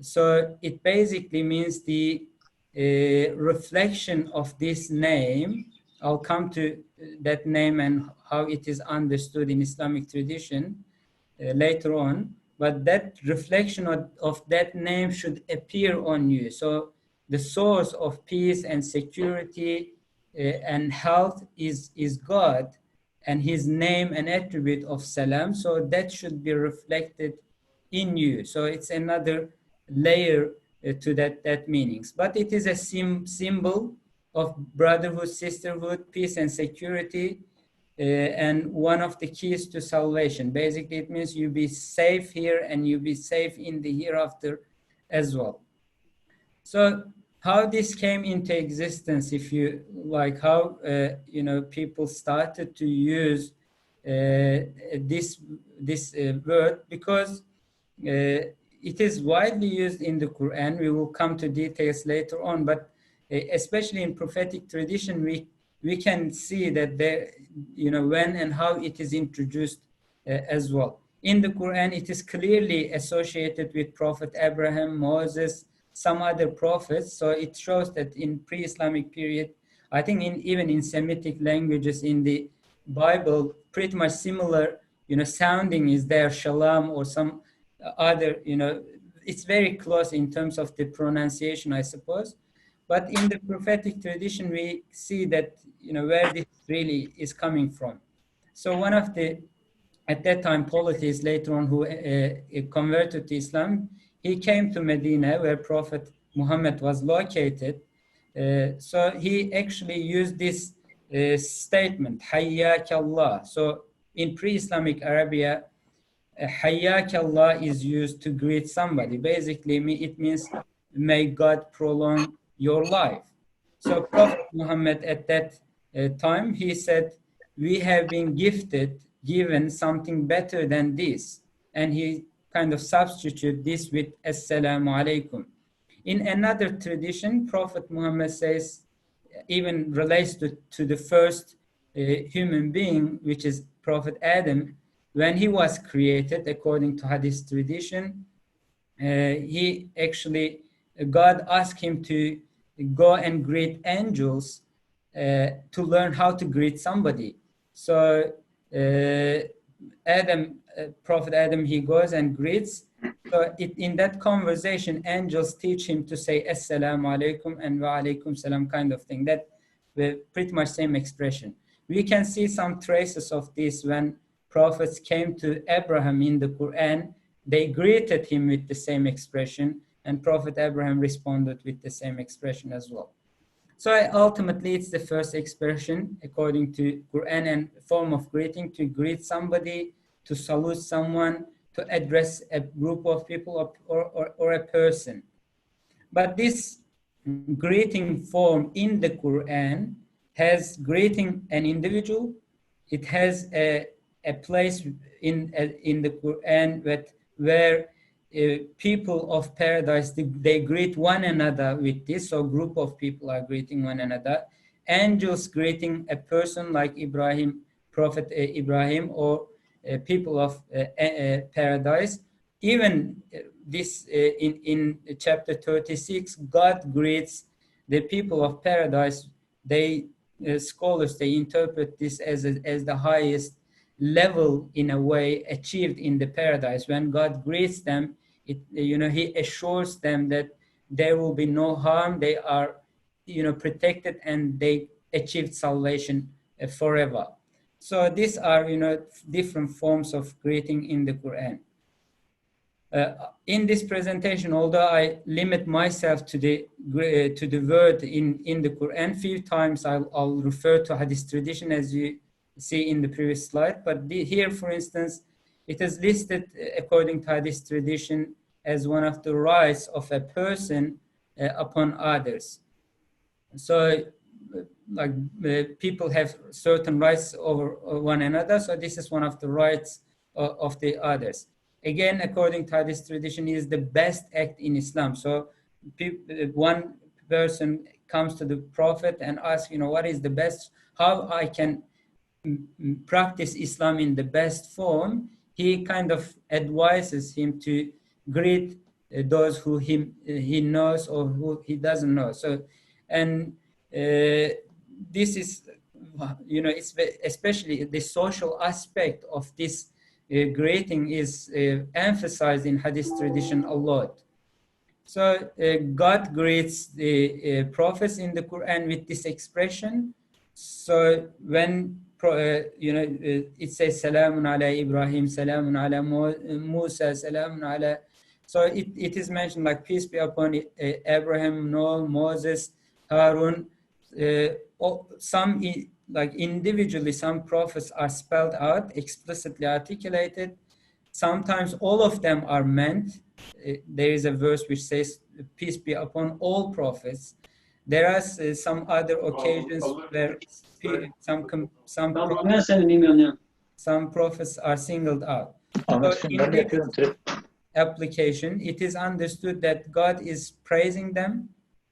So it basically means the reflection of this name. I'll come to that name and how it is understood in Islamic tradition later on. But that reflection of that name should appear on you. So the source of peace and security and health is God, and his name and attribute of Salam. So that should be reflected in you. So it's another layer to that meanings. But it is a symbol of brotherhood, sisterhood, peace and security, and one of the keys to salvation. Basically, it means you be safe here and you be safe in the hereafter as well. So how this came into existence, if you like, how people started to use this word, because it is widely used in the Quran. We will come to details later on, but especially in prophetic tradition, we can see that there, when and how it is introduced as well. In the Quran, it is clearly associated with Prophet Abraham, Moses, some other prophets. So it shows that in pre-Islamic period, I think even in Semitic languages in the Bible, pretty much similar, sounding is there, Shalom or some other, it's very close in terms of the pronunciation, I suppose. But in the prophetic tradition, we see that, where this really is coming from. So one of the, at that time, polytheists later on who converted to Islam, he came to Medina where Prophet Muhammad was located. So he actually used this statement, Hayyak Allah. So in pre-Islamic Arabia, Hayyak Allah is used to greet somebody. Basically, it means, may God prolong your life. So Prophet Muhammad at that time, he said, we have been given something better than this. And he kind of substitute this with Assalamu alaikum. In another tradition, Prophet Muhammad says, even relates to the first human being, which is Prophet Adam. When he was created, according to Hadith tradition, he actually, God asked him to go and greet angels to learn how to greet somebody. So Prophet Adam, he goes and greets. So in that conversation, angels teach him to say Assalamu alaikum and wa alaikum salam kind of thing. That pretty much same expression. We can see some traces of this when prophets came to Abraham in the Quran. They greeted him with the same expression, and Prophet Abraham responded with the same expression as well. So ultimately, it's the first expression according to Quran and form of greeting, to greet somebody, to salute someone, to address a group of people or a person. But this greeting form in the Quran has greeting an individual. It has a place in the Quran where people of paradise, they greet one another with this. So a group of people are greeting one another. Angels greeting a person like Ibrahim, Prophet Ibrahim, or people of paradise. Even this in chapter 36, God greets the people of paradise. They scholars, they interpret this as the highest level in a way achieved in the paradise. When God greets them, he assures them that there will be no harm. They are, protected, and they achieved salvation forever. So these are, different forms of greeting in the Quran. In this presentation, although I limit myself to the word in the Quran, few times I'll refer to Hadith tradition, as you see in the previous slide. But here, for instance, it is listed according to Hadith tradition as one of the rights of a person upon others. So, people have certain rights over one another. So this is one of the rights of the others. Again, according to Hadith tradition, is the best act in Islam. So one person comes to the Prophet and asks, what is the best, how I can practice Islam in the best form. He kind of advises him to greet those who he knows or who he doesn't know. So, and this is, it's especially the social aspect of this greeting is emphasized in Hadith tradition a lot. So God greets the prophets in the Quran with this expression. So when it says Salamun ala Ibrahim, Salamun ala Musa, Salamun ala. So it is mentioned like peace be upon Abraham, Noah, Moses, Harun. Some like individually, some prophets are spelled out, explicitly articulated. Sometimes all of them are meant. There is a verse which says, peace be upon all prophets. There are some other occasions where some prophets are singled out. So in this application, it is understood that God is praising them.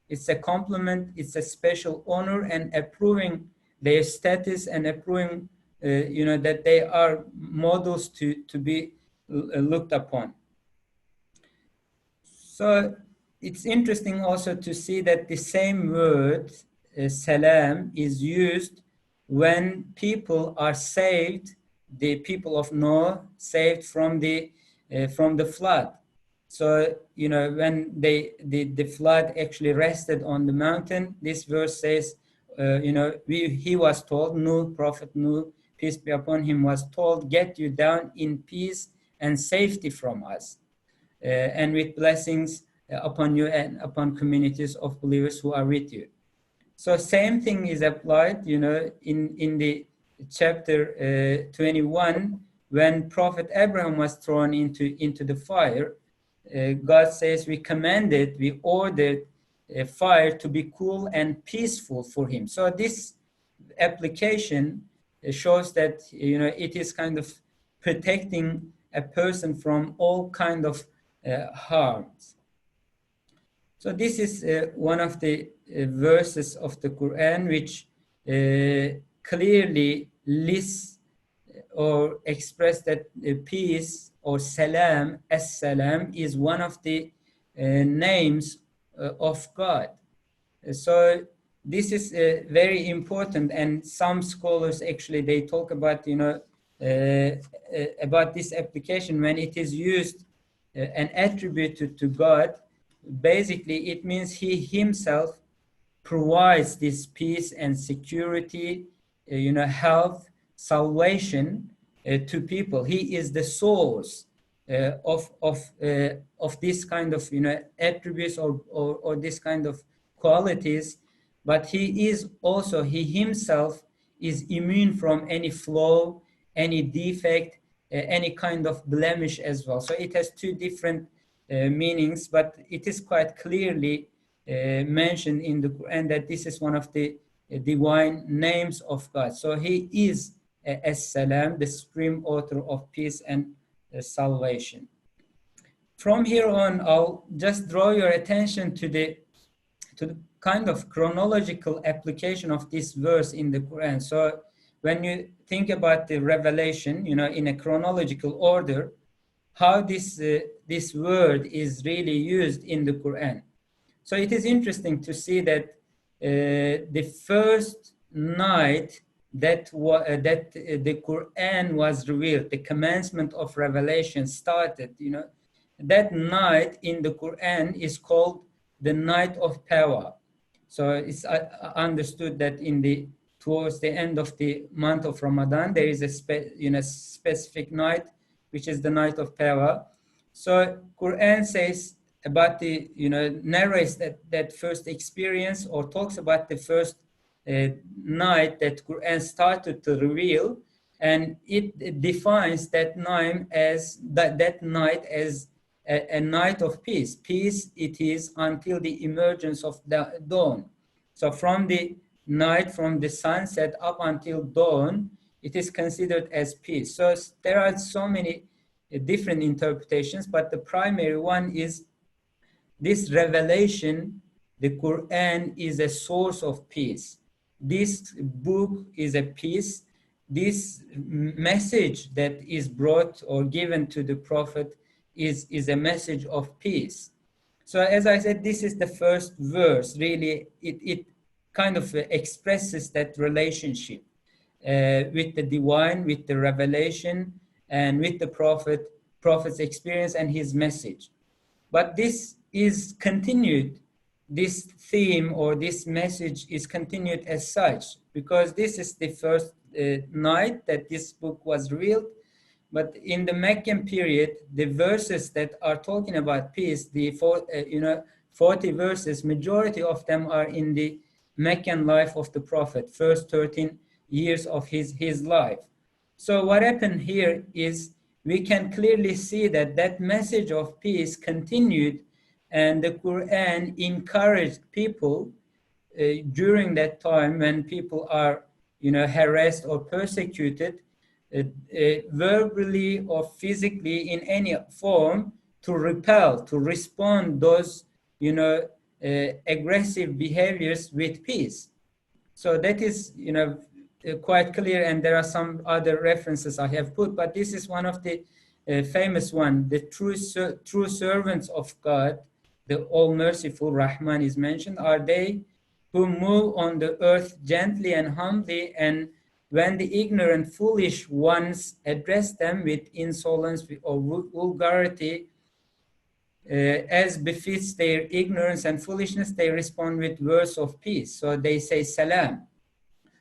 It's a compliment, it's a special honor, and approving their status and approving, that they are models to be looked upon. So it's interesting also to see that the same word, salam, is used when people are saved, the people of Noah saved from the flood. So, when the flood actually rested on the mountain, this verse says, he was told, Prophet Nuh, peace be upon him, was told, get you down in peace and safety from us, and with blessings upon you and upon communities of believers who are with you. So same thing is applied, in the chapter 21, when Prophet Abraham was thrown into the fire. God says, we ordered fire to be cool and peaceful for him. So this application shows that, it is kind of protecting a person from all kind of harms. So this is one of the verses of the Quran which clearly lists or express that peace or salam, as-salam, is one of the names of God. So this is very important, and some scholars actually, they talk about, about this application when it is used and attributed to God. Basically, it means he himself provides this peace and security, health, salvation to people. He is the source of this kind of attributes or this kind of qualities, but he himself is immune from any flaw, any defect, any kind of blemish as well. So it has two different meanings, but it is quite clearly mentioned in the Quran that this is one of the divine names of God. So he is as-salam, the supreme author of peace and salvation. From here on, I'll just draw your attention to the kind of chronological application of this verse in the Quran. So when you think about the revelation, in a chronological order, how this word is really used in the Quran. So it is interesting to see that the first night that the Quran was revealed, the commencement of revelation started, that night in the Quran is called the night of power. So it's understood that towards the end of the month of Ramadan, there is a specific night, which is the night of power. So Quran says about narrates that first experience, or talks about the first night that Quran started to reveal, and it defines that night as a night of peace. Peace it is until the emergence of the dawn. So from the night, from the sunset up until dawn, it is considered as peace. So there are so many different interpretations, but the primary one is this revelation. The Quran is a source of peace. This book is a peace. This message that is brought or given to the Prophet is a message of peace. So as I said, this is the first verse. Really, it kind of expresses that relationship with the divine, with the revelation, and with the prophet's experience and his message. But this is continued, this theme or this message is continued as such, because this is the first night that this book was revealed. But in the Meccan period, the verses that are talking about peace, the 40 verses, majority of them are in the Meccan life of the Prophet, first 13 years of his life. So what happened here is we can clearly see that message of peace continued, and the Quran encouraged people during that time when people are harassed or persecuted, verbally or physically in any form, to repel, to respond those aggressive behaviors with peace. So that is quite clear, and there are some other references I have put, but this is one of the famous one. The true servants of God, the all-merciful Rahman is mentioned, are they who move on the earth gently and humbly, and when the ignorant, foolish ones address them with insolence or vulgarity, as befits their ignorance and foolishness, they respond with words of peace. So they say Salam.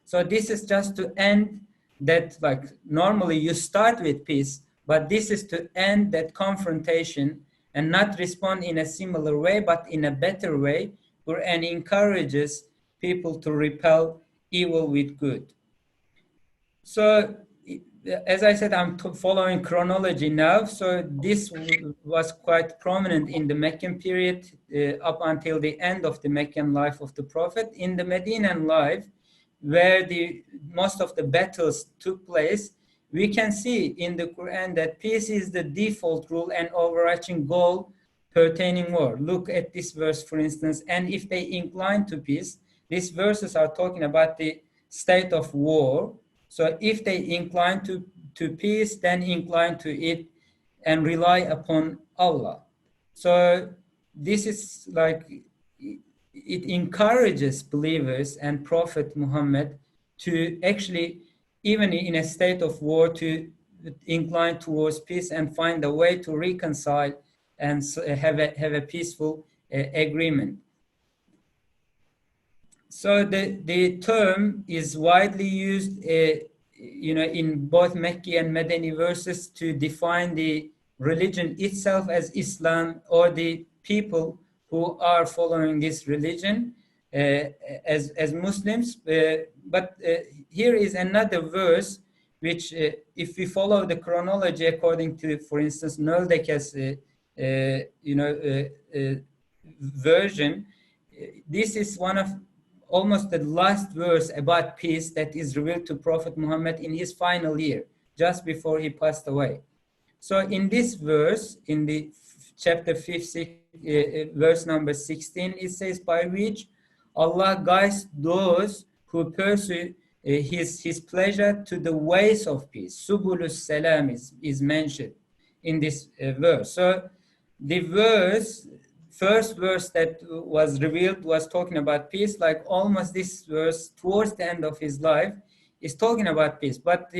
So this is just to end that, like normally you start with peace, but this is to end that confrontation and not respond in a similar way, but in a better way, and encourages people to repel evil with good. So as I said, I'm following chronology now. So this was quite prominent in the Meccan period up until the end of the Meccan life of the Prophet. In the Medinan life, where most of the battles took place, we can see in the Quran that peace is the default rule and overarching goal pertaining war. Look at this verse, for instance, and if they incline to peace, these verses are talking about the state of war. So if they incline to peace, then incline to it and rely upon Allah. So this is like, it encourages believers and Prophet Muhammad to actually, even in a state of war, to incline towards peace and find a way to reconcile and have a peaceful agreement. So the term is widely used in both Meccan and Madani verses to define the religion itself as Islam, or the people who are following this religion as Muslims. But here is another verse which, if we follow the chronology according to, for instance, Noldeka's version, this is one of almost the last verse about peace that is revealed to Prophet Muhammad in his final year, just before he passed away. So in this verse, in the chapter 56, verse number 16, it says, by which Allah guides those who pursue his pleasure to the ways of peace. Subulus Salam is mentioned in this verse. So the first verse that was revealed was talking about peace, like almost this verse towards the end of his life is talking about peace. But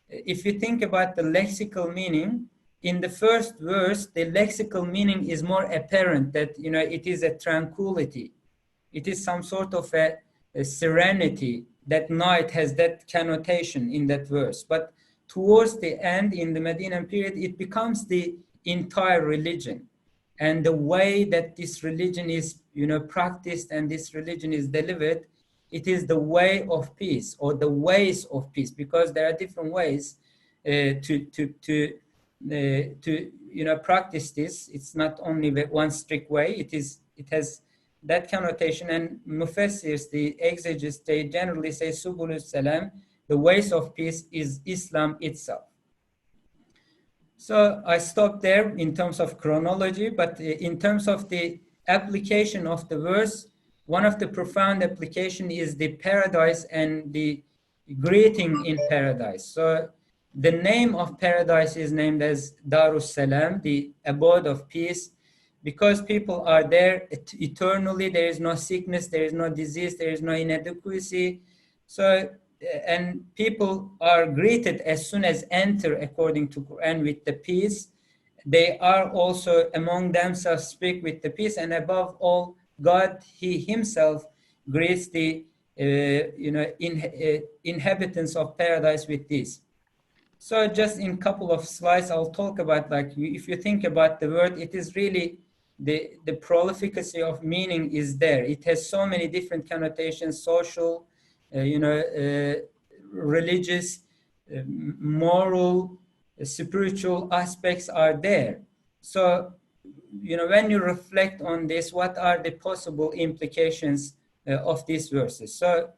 if you think about the lexical meaning, in the first verse, the lexical meaning is more apparent, that it is a tranquility. It is some sort of a serenity. That night has that connotation in that verse. But towards the end, in the Medinan period, it becomes the entire religion. And the way that this religion is practiced and this religion is delivered, it is the way of peace, or the ways of peace, because there are different ways to practice this. It's not only one strict way. It has that connotation. And Mufassirs, the exegetes, they generally say Subulus Salam, the ways of peace is Islam itself. So I stopped there in terms of chronology, but in terms of the application of the verse, one of the profound application is the paradise and the greeting in paradise. So the name of paradise is named as Darus Salam, the abode of peace, because people are there eternally. There is no sickness, there is no disease, there is no inadequacy. So, and people are greeted as soon as enter, according to Quran, with the peace. They are also among themselves speak with the peace, and above all, God, He Himself greets the inhabitants of paradise with this. So just in a couple of slides, I'll talk about, like, if you think about the word, it is really the prolificacy of meaning is there. It has so many different connotations: social, religious, moral, spiritual aspects are there. So, when you reflect on this, what are the possible implications of these verses? So,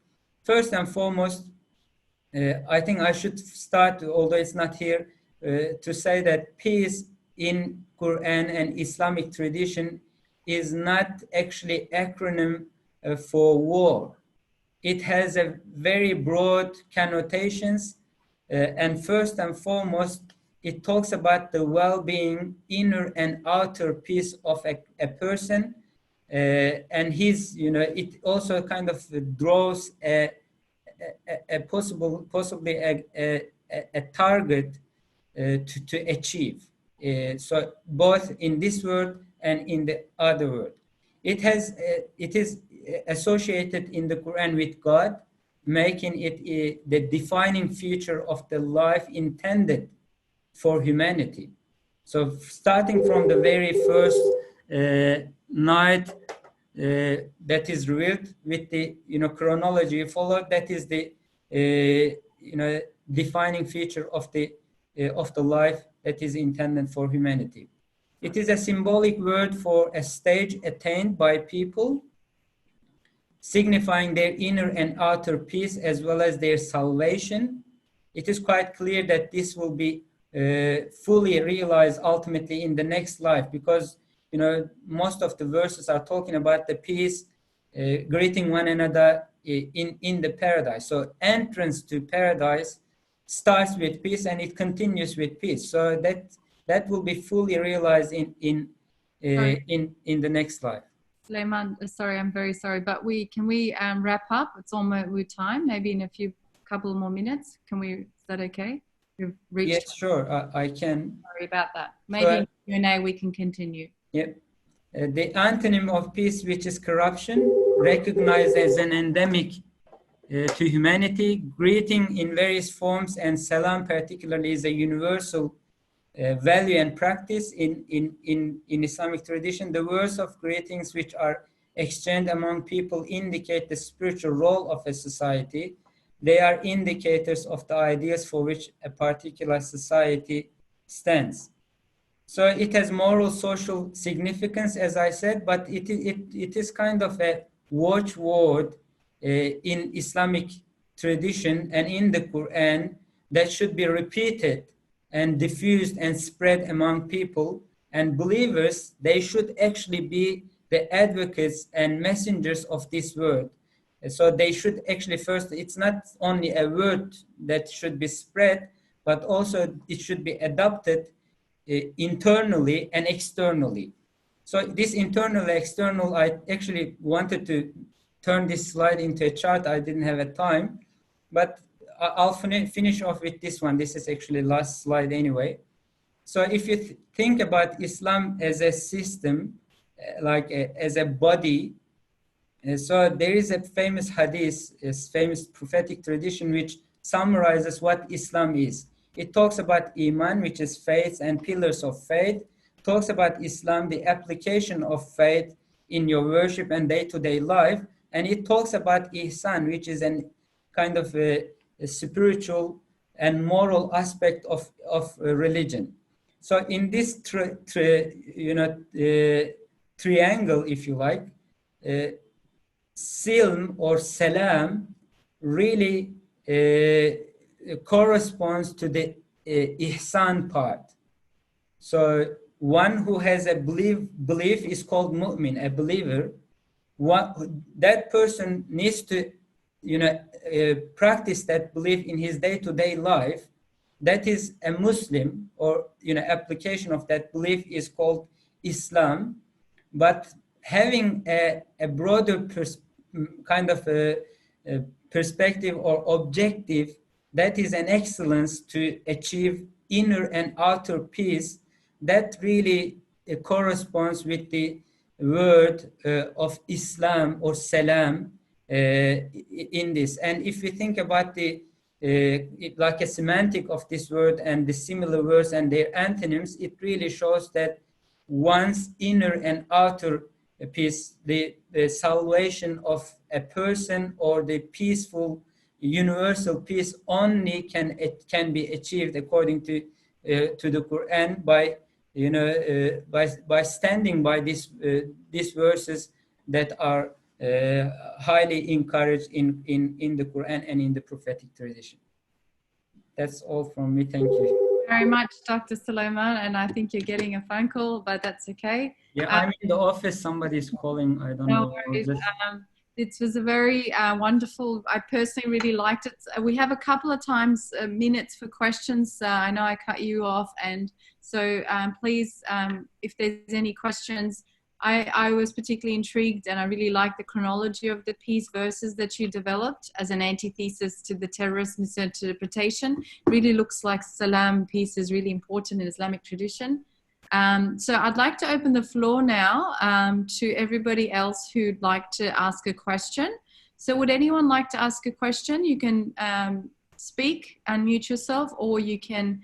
first and foremost, I think I should start, although it's not here, to say that peace in Quran and Islamic tradition is not actually acronym for war. It has a very broad connotations, and first and foremost, it talks about the well-being, inner and outer peace of a person, and it also kind of draws possibly a target to achieve. So both in this word and in the other word, it is associated in the Quran with God, making it the defining feature of the life intended for humanity. So starting from the very first night that is revealed, with the chronology followed, that is the defining feature of the life that is intended for humanity. It is a symbolic word for a stage attained by people, signifying their inner and outer peace as well as their salvation. It is quite clear that this will be fully realized ultimately in the next life, because most of the verses are talking about the peace, greeting one another in the paradise. So entrance to paradise starts with peace and it continues with peace. So that will be fully realized in the next life. Suleyman, sorry, I'm very sorry, but can we wrap up? It's almost time. Maybe in a couple more minutes. Is that okay? We've reached. Yes, sure. I can. Sorry about that. Maybe in Q&A we can continue. Yep. The antonym of peace, which is corruption, recognized as an endemic to humanity, greeting in various forms, and salam particularly is a universal value and practice in Islamic tradition. The words of greetings which are exchanged among people indicate the spiritual role of a society. They are indicators of the ideas for which a particular society stands. So it has moral, social significance, as I said, but it is kind of a watchword in Islamic tradition and in the Quran that should be repeated and diffused and spread among people. And believers, they should actually be the advocates and messengers of this word. So they should actually first, it's not only a word that should be spread, but also it should be adopted internally and externally. So this internal, external, I actually wanted to turn this slide into a chart. I didn't have a time, but I'll finish off with this one. This is actually last slide anyway. So if you think about Islam as a system, as a body, so there is a famous hadith, a famous prophetic tradition which summarizes what Islam is. It talks about Iman, which is faith and pillars of faith. It talks about Islam, the application of faith in your worship and day-to-day life. And it talks about Ihsan, which is an kind of a spiritual and moral aspect of religion. So in this triangle, if you like, Silm or Salam really corresponds to the Ihsan part. So one who has a belief is called mu'min, a believer. That person needs to practice that belief in his day-to-day life. That is a Muslim, or application of that belief is called Islam. But having a broader perspective or objective, that is an excellence to achieve inner and outer peace, that really corresponds with the word of Islam or Salam in this. And if we think about like a semantic of this word and the similar words and their antonyms, it really shows that one's inner and outer peace, the salvation of a person, or the peaceful universal peace, only can be achieved according to the Quran by standing by these verses that are highly encouraged in the Quran and in the prophetic tradition. That's all from me. Thank you very much, Dr. Suleyman, and I think you're getting a phone call, but that's okay. Yeah, I'm in the office. Somebody's calling. I don't know. No worries. It was a very wonderful, I personally really liked it. We have a couple of times minutes for questions. I know I cut you off, and so please, if there's any questions, I was particularly intrigued, and I really liked the chronology of the peace verses that you developed as an antithesis to the terrorist misinterpretation. Really looks like Salam, peace, is really important in Islamic tradition. So I'd like to open the floor now to everybody else who'd like to ask a question. So would anyone like to ask a question? You can speak, unmute yourself, or you can...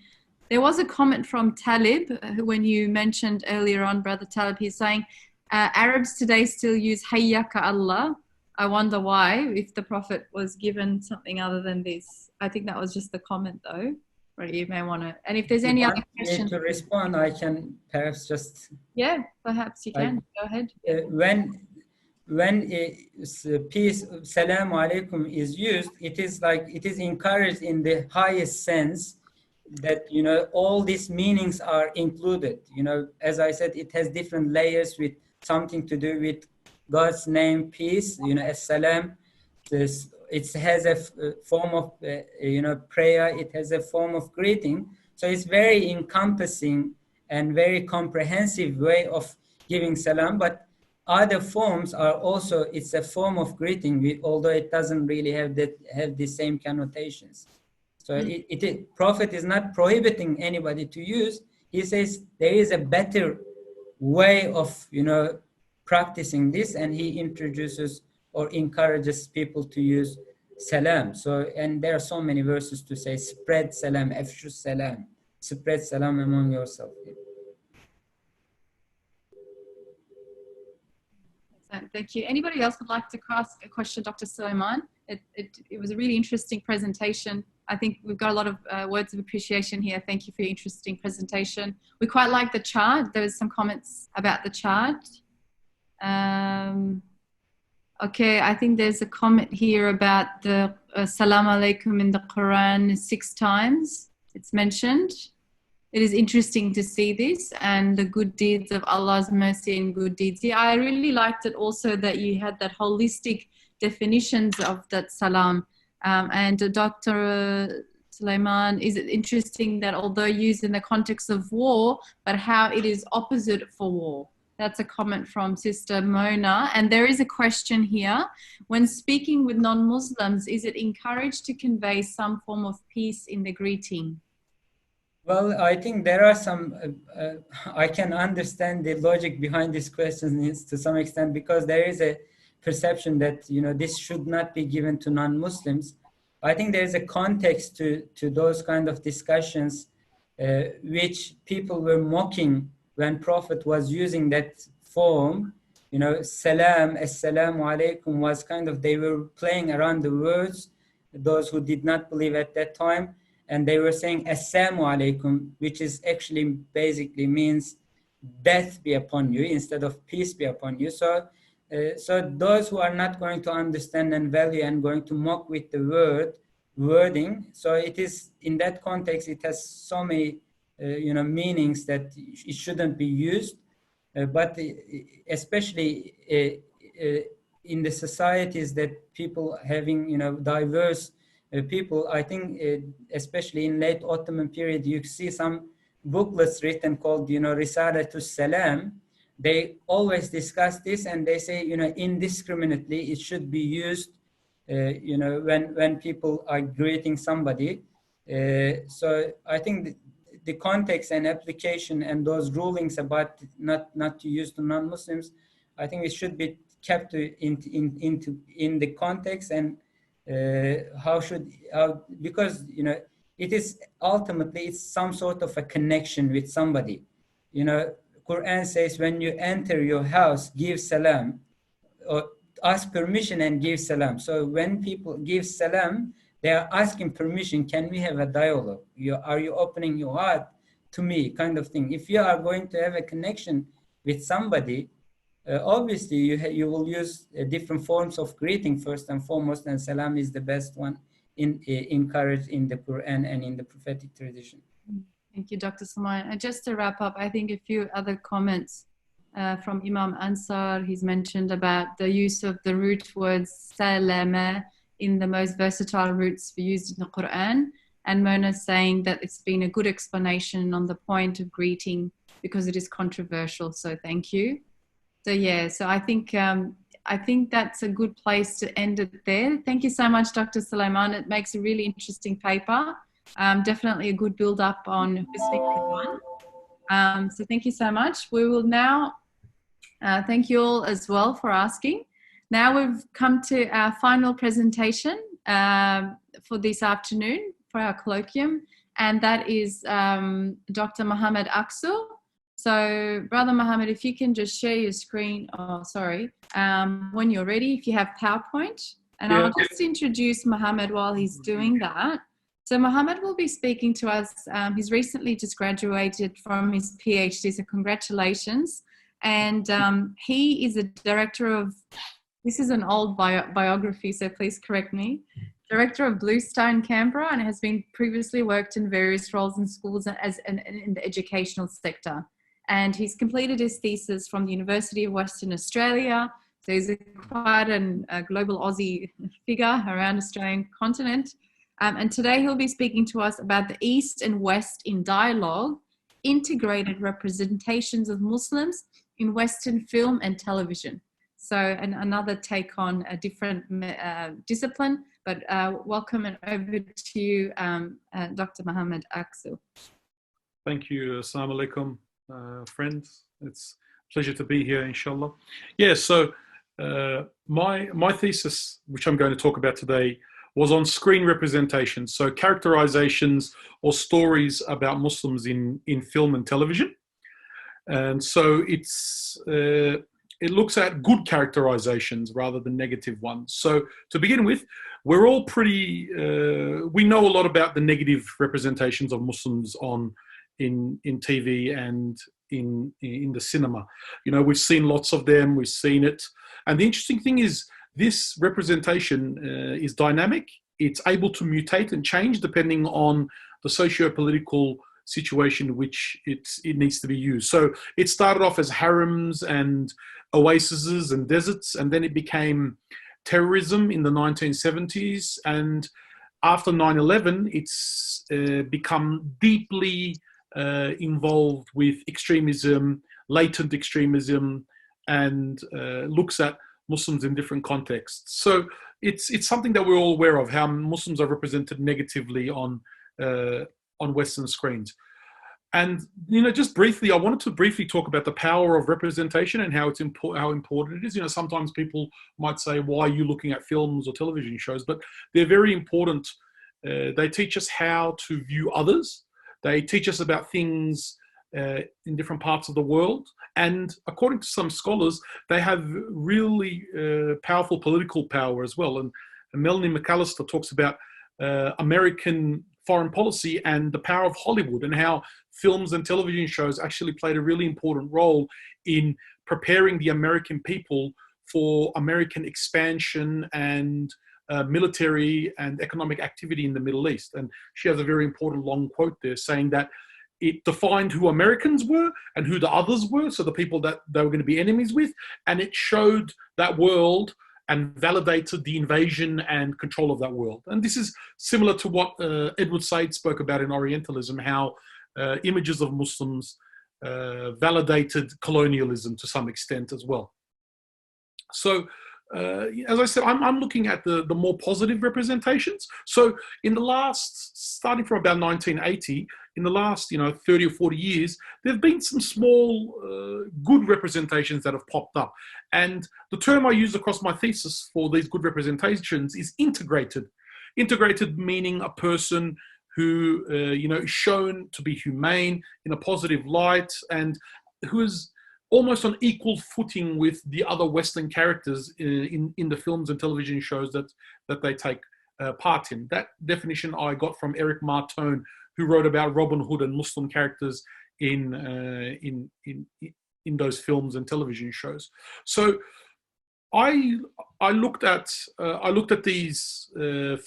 There was a comment from Talib when you mentioned earlier on, Brother Talib. He's saying, Arabs today still use Hayyaka Allah. I wonder why, if the Prophet was given something other than this. I think that was just the comment though. Right, you may want to, and if there's any other questions to respond, I can perhaps just... Yeah, perhaps you can. Go ahead. When peace, Salam Alaikum, is used, it is encouraged in the highest sense, that all these meanings are included. As I said, it has different layers with something to do with God's name, peace. As-Salam. It has a form of prayer. It has a form of greeting. So it's very encompassing and very comprehensive way of giving salam. But other forms are also, it's a form of greeting, although it doesn't really have the same connotations. So Prophet is not prohibiting anybody to use. He says there is a better way of practicing this, and he introduces or encourages people to use salam. So, and there are so many verses to say spread salam, afshu salam, spread salam among yourself. Thank you. Anybody else would like to ask a question, Dr. Suleyman? It was a really interesting presentation. I think we've got a lot of words of appreciation here. Thank you for your interesting presentation. We quite like the chart. There was some comments about the chart. Okay, I think there's a comment here about the Salam Alaikum in the Quran 6 times. It's mentioned. It is interesting to see this and the good deeds of Allah's mercy and good deeds. Yeah, I really liked it also that you had that holistic definitions of that salam. And Dr. Suleyman, is it interesting that although used in the context of war, but how it is opposite for war? That's a comment from Sister Mona. And there is a question here. When speaking with non-Muslims, is it encouraged to convey some form of peace in the greeting? Well, I think there are some, I can understand the logic behind this question to some extent, because there is a perception that, you know, this should not be given to non-Muslims. I think there is a context to those kind of discussions, which people were mocking when Prophet was using that form. You know, Salam, Assalamu Alaikum was kind of, they were playing around the words, those who did not believe at that time. And they were saying Assalamu Alaikum, which is actually basically means death be upon you instead of peace be upon you. So those who are not going to understand and value and going to mock with the wording, so it is in that context, it has so many you know, meanings that it shouldn't be used. But especially in the societies that people having, you know, diverse people, I think especially in late Ottoman period, you see some booklets written called, you know, Risalatul Salam. They always discuss this, and they say, you know, indiscriminately it should be used, you know, when people are greeting somebody. So I think the context and application and those rulings about not to use to non-Muslims, I think it should be kept in the context, and because, you know, it is ultimately, it's some sort of a connection with somebody. You know, Quran says when you enter your house, give salam, or ask permission and give salam. So when people give salam, they are asking permission. Can we have a dialogue? Are you opening your heart to me, kind of thing? If you are going to have a connection with somebody, obviously you will use different forms of greeting first and foremost, and salam is the best one encouraged in the Quran and in the prophetic tradition. Thank you, Dr. Suleyman. And just to wrap up, I think a few other comments from Imam Ansar. He's mentioned about the use of the root words salama in the most versatile roots used in the Quran. And Mona's saying that it's been a good explanation on the point of greeting because it is controversial. So thank you. So yeah, so I think that's a good place to end it there. Thank you so much, Dr. Suleyman. It makes a really interesting paper. Definitely a good build up on Husniyan. So thank you so much. We will now thank you all as well for asking. Now we've come to our final presentation for this afternoon for our colloquium, and that is Dr. Muhammad Axel. So, Brother Muhammad, if you can just share your screen, when you're ready, if you have PowerPoint. And yeah. I'll just introduce Muhammad while he's doing that. So Muhammad will be speaking to us. He's recently just graduated from his PhD, so congratulations. And he is a director of, this is an old biography, so please correct me, director of Blue Star in Canberra, and has been previously worked in various roles in schools in the educational sector. And he's completed his thesis from the University of Western Australia. So he's quite a global Aussie figure around Australian continent. And today he'll be speaking to us about the East and West in dialogue, integrated representations of Muslims in Western film and television. So another take on a different discipline, but welcome and over to you, Dr. Muhammad Axel. Thank you. Assalamu alaikum, friends. It's a pleasure to be here, inshallah. Yeah, so my thesis, which I'm going to talk about today, was on screen representation, so characterizations or stories about Muslims in film and television. And so it looks at good characterizations rather than negative ones. So to begin with, we're all pretty, we know a lot about the negative representations of Muslims in TV and in the cinema. You know, we've seen lots of them, we've seen it. And the interesting thing is, this representation is dynamic. It's able to mutate and change depending on the socio-political situation in which it needs to be used. So it started off as harems and oases and deserts, and then it became terrorism in the 1970s. And after 9/11, it's become deeply involved with extremism, latent extremism, and looks at Muslims in different contexts. So it's something that we're all aware of, how Muslims are represented negatively on Western screens. And just briefly, I wanted to briefly talk about the power of representation and how how important it is. Sometimes people might say, "Why are you looking at films or television shows?" But they're very important. They teach us how to view others. They teach us about things in different parts of the world. And according to some scholars, they have really powerful political power as well. And Melanie McAllister talks about American foreign policy and the power of Hollywood, and how films and television shows actually played a really important role in preparing the American people for American expansion and military and economic activity in the Middle East. And she has a very important long quote there saying that it defined who Americans were and who the others were, so the people that they were going to be enemies with, and it showed that world and validated the invasion and control of that world. And this is similar to what Edward Said spoke about in Orientalism, how images of Muslims validated colonialism to some extent as well. So, as I said, I'm looking at the more positive representations. So in the last, starting from about 1980, in the last 30 or 40 years, there have been some small good representations that have popped up. And the term I use across my thesis for these good representations is integrated. Integrated meaning a person who is shown to be humane in a positive light, and who is almost on equal footing with the other Western characters in the films and television shows that they take part in. That definition I got from Eric Martone, who wrote about Robin Hood and Muslim characters in those films and television shows. So I looked at these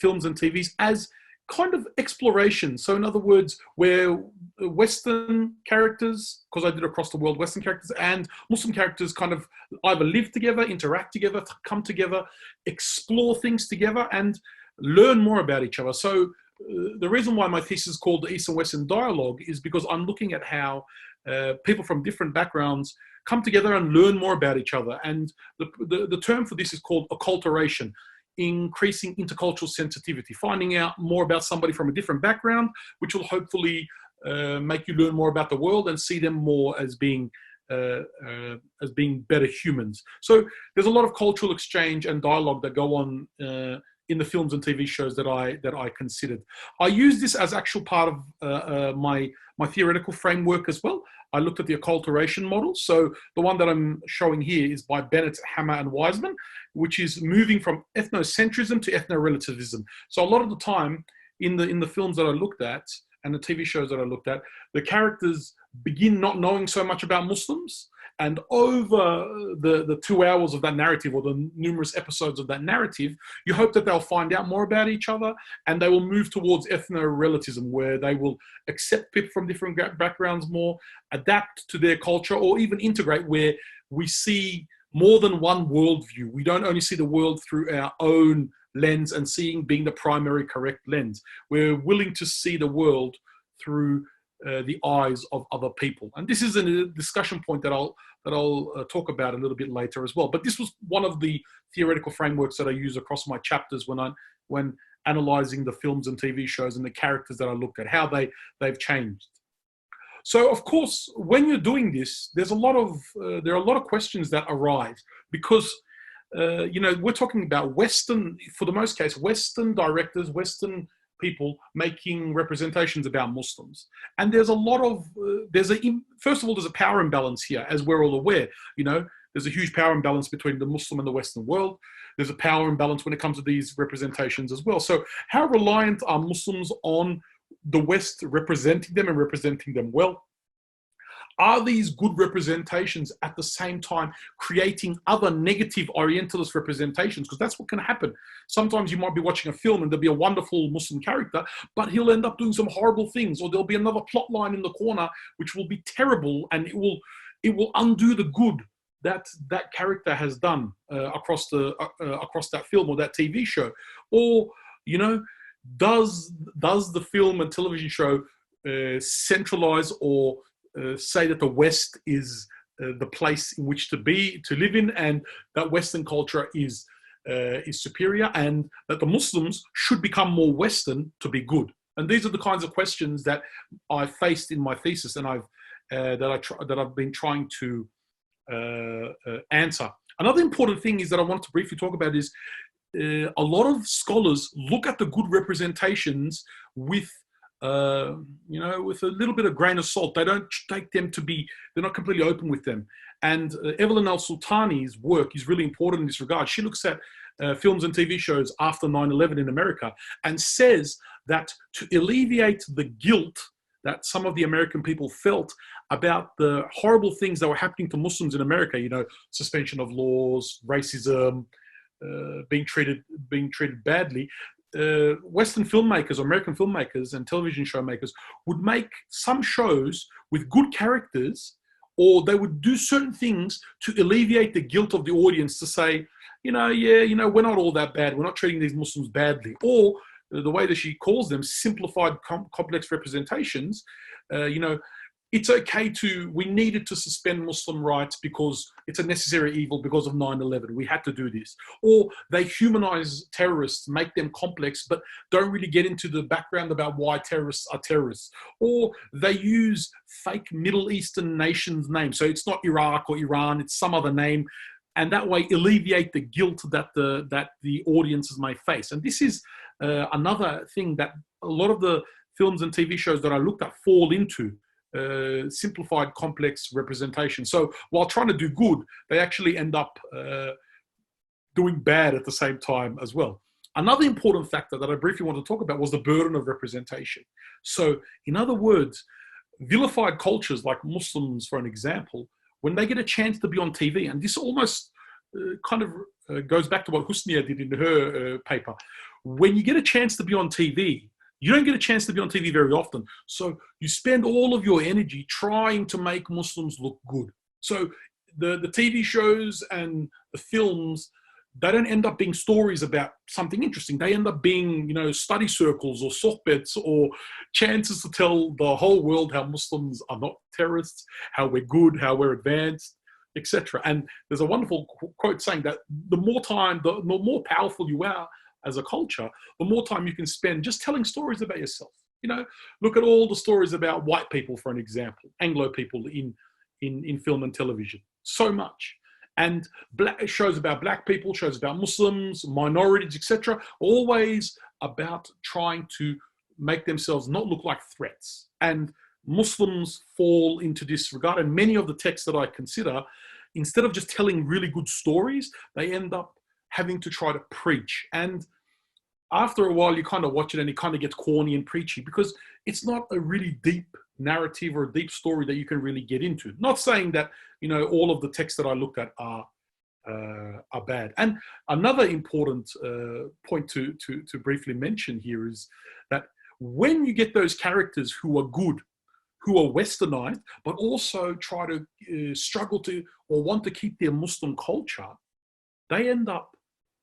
films and TVs as kind of exploration. So in other words, where Western characters, because I did across the world, Western characters and Muslim characters kind of either live together, interact together, come together, explore things together, and learn more about each other. So the reason why my thesis is called the East and Western Dialogue is because I'm looking at how people from different backgrounds come together and learn more about each other. And the term for this is called acculturation, increasing intercultural sensitivity, finding out more about somebody from a different background, which will hopefully make you learn more about the world and see them more as being better humans. So there's a lot of cultural exchange and dialogue that go on in the films and TV shows that I considered. I use this as actual part of my theoretical framework as well. I looked at the Acculturation Model. So the one that I'm showing here is by Bennett, Hammer, and Wiseman, which is moving from ethnocentrism to ethno-relativism. So a lot of the time in the films that I looked at and the TV shows that I looked at, the characters begin not knowing so much about Muslims, and over the 2 hours of that narrative, or the numerous episodes of that narrative, you hope that they'll find out more about each other, and they will move towards ethno-relativism, where they will accept people from different backgrounds more, adapt to their culture, or even integrate, where we see more than one worldview. We don't only see the world through our own lens and seeing being the primary correct lens. We're willing to see the world through the eyes of other people. And this is a discussion point that I'll talk about a little bit later as well. But this was one of the theoretical frameworks that I use across my chapters when analyzing the films and TV shows and the characters that I looked at, how they've changed. So of course, when you're doing this, there are a lot of questions that arise, because we're talking about Western, for the most case, Western directors, Western people making representations about Muslims. And there's a lot of, first of all, there's a power imbalance here, as we're all aware. There's a huge power imbalance between the Muslim and the Western world. There's a power imbalance when it comes to these representations as well. So how reliant are Muslims on the West representing them and representing them well? Are these good representations at the same time creating other negative Orientalist representations? Because that's what can happen. Sometimes you might be watching a film and there'll be a wonderful Muslim character, but he'll end up doing some horrible things, or there'll be another plot line in the corner which will be terrible, and it will undo the good that that character has done across that film or that TV show. Or does the film and television show centralize or say that the West is the place in which to live in, and that Western culture is superior, and that the Muslims should become more Western to be good. And these are the kinds of questions that I faced in my thesis, and that I've been trying to answer. Another important thing is that I want to briefly talk about is a lot of scholars look at the good representations with with a little bit of grain of salt. They don't take them to be, they're not completely open with them. And Evelyn Al-Sultani's work is really important in this regard. She looks at films and TV shows after 9/11 in America and says that to alleviate the guilt that some of the American people felt about the horrible things that were happening to Muslims in America, suspension of laws, racism, being treated badly, Western filmmakers, or American filmmakers and television show makers would make some shows with good characters, or they would do certain things to alleviate the guilt of the audience, to say, we're not all that bad. We're not treating these Muslims badly. Or the way that she calls them, simplified complex representations, it's okay we needed to suspend Muslim rights because it's a necessary evil because of 9/11. We had to do this. Or they humanize terrorists, make them complex, but don't really get into the background about why terrorists are terrorists. Or they use fake Middle Eastern nations' names. So it's not Iraq or Iran, it's some other name. And that way alleviate the guilt that the audiences may face. And this is another thing that a lot of the films and TV shows that I looked at fall into. Simplified complex representation. So while trying to do good, they actually end up doing bad at the same time as well. Another important factor that I briefly want to talk about was the burden of representation. So in other words, vilified cultures like Muslims, for an example, when they get a chance to be on TV, and this almost goes back to what Husnia did in her paper, when you get a chance to be on TV, you don't get a chance to be on TV very often. So you spend all of your energy trying to make Muslims look good. So the TV shows and the films, they don't end up being stories about something interesting. They end up being, study circles or sohbets or chances to tell the whole world how Muslims are not terrorists, how we're good, how we're advanced, etc. And there's a wonderful quote saying that the more powerful you are as a culture, the more time you can spend just telling stories about yourself. Look at all the stories about white people, for an example, Anglo people in film and television, so much. And shows about black people, shows about Muslims, minorities, etc., always about trying to make themselves not look like threats. And Muslims fall into this regard. And many of the texts that I consider, instead of just telling really good stories, they end up having to try to preach. And after a while, you kind of watch it and it kind of gets corny and preachy because it's not a really deep narrative or a deep story that you can really get into. Not saying that, all of the texts that I looked at are bad. And another important point to briefly mention here is that when you get those characters who are good, who are westernized, but also try to struggle to or want to keep their Muslim culture, they end up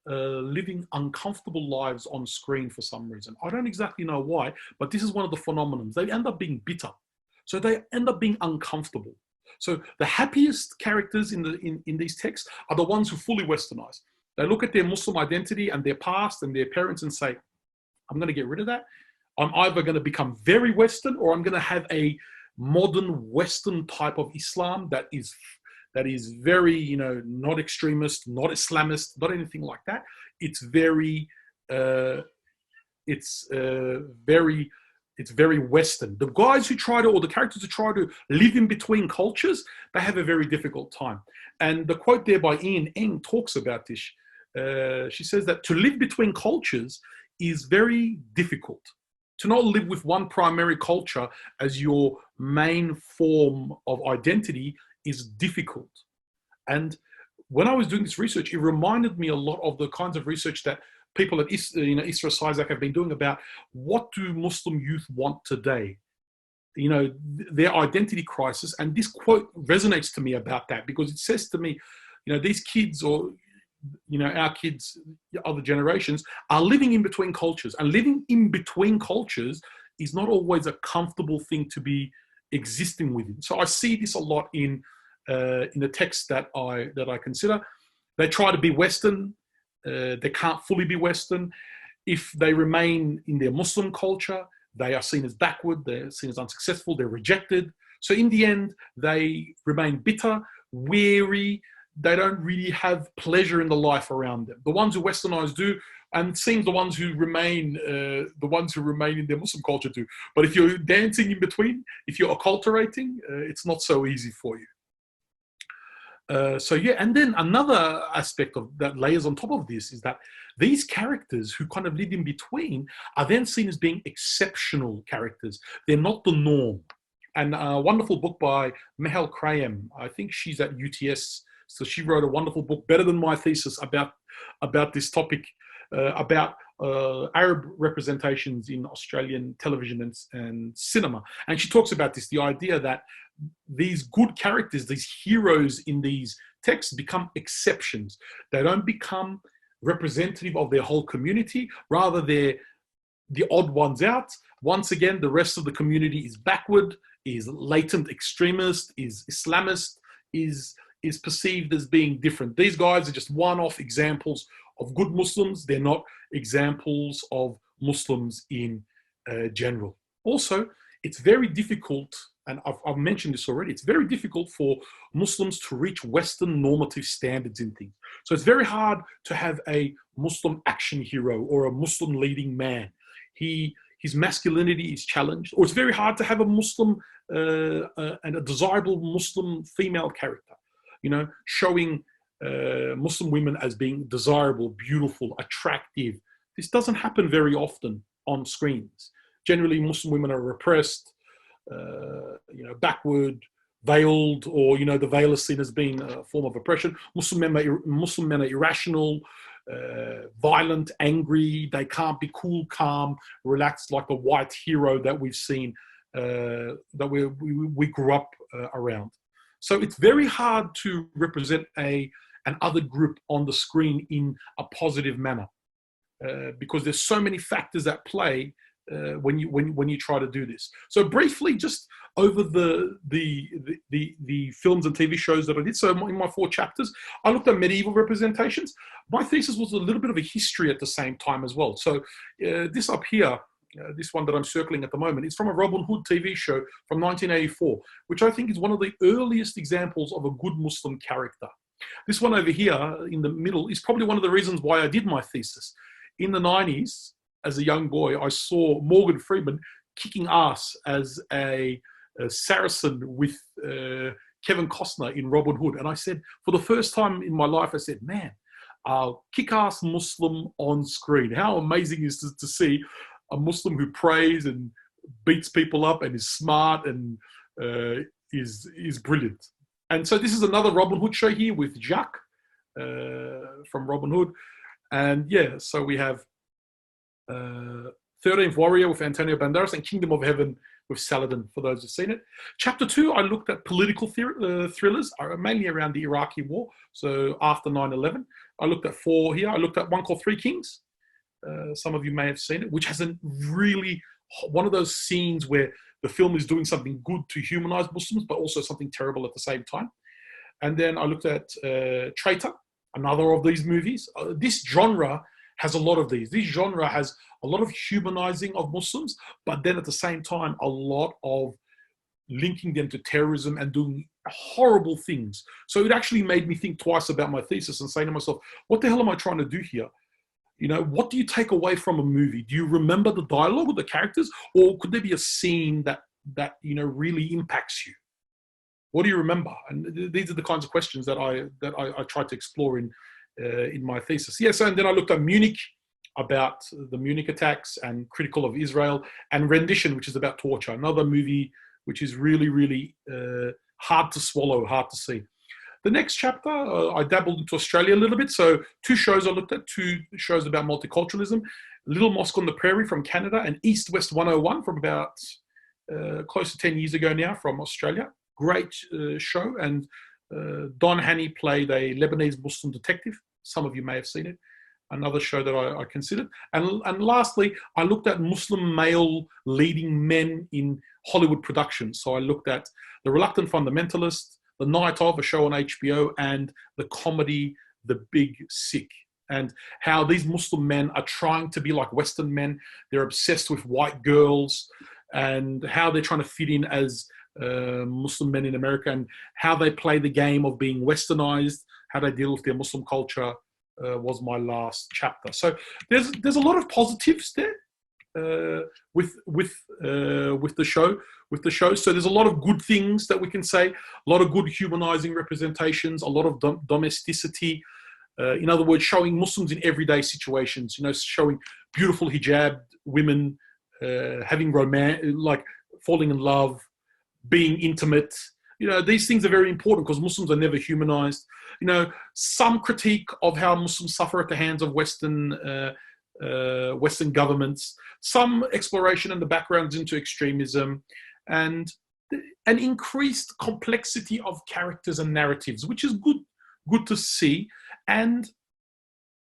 living uncomfortable lives on screen for some reason. I don't exactly know why, but this is one of the phenomena. They end up being bitter. So they end up being uncomfortable. So the happiest characters in these texts are the ones who fully westernize. They look at their Muslim identity and their past and their parents and say, I'm going to get rid of that. I'm either going to become very Western or I'm going to have a modern Western type of Islam that is very, not extremist, not Islamist, not anything like that. It's very Western. The guys who or the characters who try to live in between cultures, they have a very difficult time. And the quote there by Ian Eng talks about this. She says that to live between cultures is very difficult. To not live with one primary culture as your main form of identity is difficult. And when I was doing this research, it reminded me a lot of the kinds of research that people at Isra Sizak have been doing about what do Muslim youth want today? Their identity crisis. And this quote resonates to me about that because it says to me, these kids or, our kids, other generations are living in between cultures, and living in between cultures is not always a comfortable thing to be existing within. So I see this a lot in in the text that I consider. They try to be Western. They can't fully be Western. If they remain in their Muslim culture, they are seen as backward. They're seen as unsuccessful. They're rejected. So in the end, they remain bitter, weary. They don't really have pleasure in the life around them. The ones who Westernize do, and it seems the ones who remain in their Muslim culture do. But if you're dancing in between, if you're acculturating, it's not so easy for you. So yeah, and then another aspect of that layers on top of this is that these characters who kind of live in between are then seen as being exceptional characters. They're not the norm. And a wonderful book by Mehal Krayem, I think she's at UTS, so she wrote a wonderful book, better than my thesis, about this topic, about Arab representations in Australian television and cinema. And she talks about this, the idea that these good characters, these heroes in these texts become exceptions. They don't become representative of their whole community. Rather, they're the odd ones out. Once again, the rest of the community is backward, is latent extremist, is Islamist, is perceived as being different. These guys are just one-off examples of good Muslims. They're not examples of Muslims in general. Also, it's very difficult, and I've mentioned this already, it's very difficult for Muslims to reach Western normative standards in things. So it's very hard to have a Muslim action hero or a Muslim leading man. His masculinity is challenged, or it's very hard to have a Muslim and a desirable Muslim female character, you know, showing Muslim women as being desirable, beautiful, attractive. This doesn't happen very often on screens. Generally, Muslim women are repressed, you know, backward, veiled, or, you know, the veil is seen as being a form of oppression. Muslim men are irrational, violent, angry. They can't be cool, calm, relaxed like the white hero that we've seen, that we grew up around. So it's very hard to represent an other group on the screen in a positive manner, because there's so many factors at play when you try to do this. So briefly, just over the films and TV shows that I did. So in my 4 chapters, I looked at medieval representations. My thesis was a little bit of a history at the same time as well. So this up here, this one that I'm circling at the moment, is from a Robin Hood TV show from 1984, which I think is one of the earliest examples of a good Muslim character. This one over here in the middle is probably one of the reasons why I did my thesis. In the 90s, as a young boy, I saw Morgan Freeman kicking ass as a Saracen with Kevin Costner in Robin Hood. And I said, for the first time in my life, I said, man, kick-ass Muslim on screen. How amazing is it to see a Muslim who prays and beats people up and is smart and is brilliant. And so this is another Robin Hood show here with Jacques from Robin Hood. And yeah, so we have 13th Warrior with Antonio Banderas and Kingdom of Heaven with Saladin, for those who've seen it. Chapter 2, I looked at political thrillers, mainly around the Iraqi war, so after 9/11. I looked at 4 here. I looked at one called 3 Kings. Some of you may have seen it, which has a really, one of those scenes where the film is doing something good to humanize Muslims, but also something terrible at the same time. And then I looked at Traitor, another of these movies. This genre has a lot of these. This genre has a lot of humanizing of Muslims, but then at the same time, a lot of linking them to terrorism and doing horrible things. So it actually made me think twice about my thesis and say to myself, what the hell am I trying to do here? You know, what do you take away from a movie? Do you remember the dialogue with the characters, or could there be a scene that you know really impacts you? What do you remember? And these are the kinds of questions that I tried to explore in my thesis. Yeah. So and then I looked at Munich, about the Munich attacks, and critical of Israel, and Rendition, which is about torture. Another movie which is really, really hard to swallow, hard to see. The next chapter, I dabbled into Australia a little bit. So 2 shows I looked at, 2 shows about multiculturalism. Little Mosque on the Prairie from Canada, and East West 101 from about close to 10 years ago now from Australia. Great show. And Don Haney played a Lebanese Muslim detective. Some of you may have seen it. Another show that I considered. And lastly, I looked at Muslim male leading men in Hollywood productions. So I looked at The Reluctant Fundamentalist, The Night Of, a show on HBO, and the comedy The Big Sick, and how these Muslim men are trying to be like Western men. They're obsessed with white girls, and how they're trying to fit in as Muslim men in America, and how they play the game of being westernized, how they deal with their Muslim culture, was my last chapter. So there's a lot of positives there with the show. So there's a lot of good things that we can say, a lot of good humanizing representations, a lot of domesticity. In other words, showing Muslims in everyday situations, showing beautiful hijab women, having romance, like falling in love, being intimate. These things are very important because Muslims are never humanized. Some critique of how Muslims suffer at the hands of Western governments, some exploration in the backgrounds into extremism, and an increased complexity of characters and narratives, which is good to see. And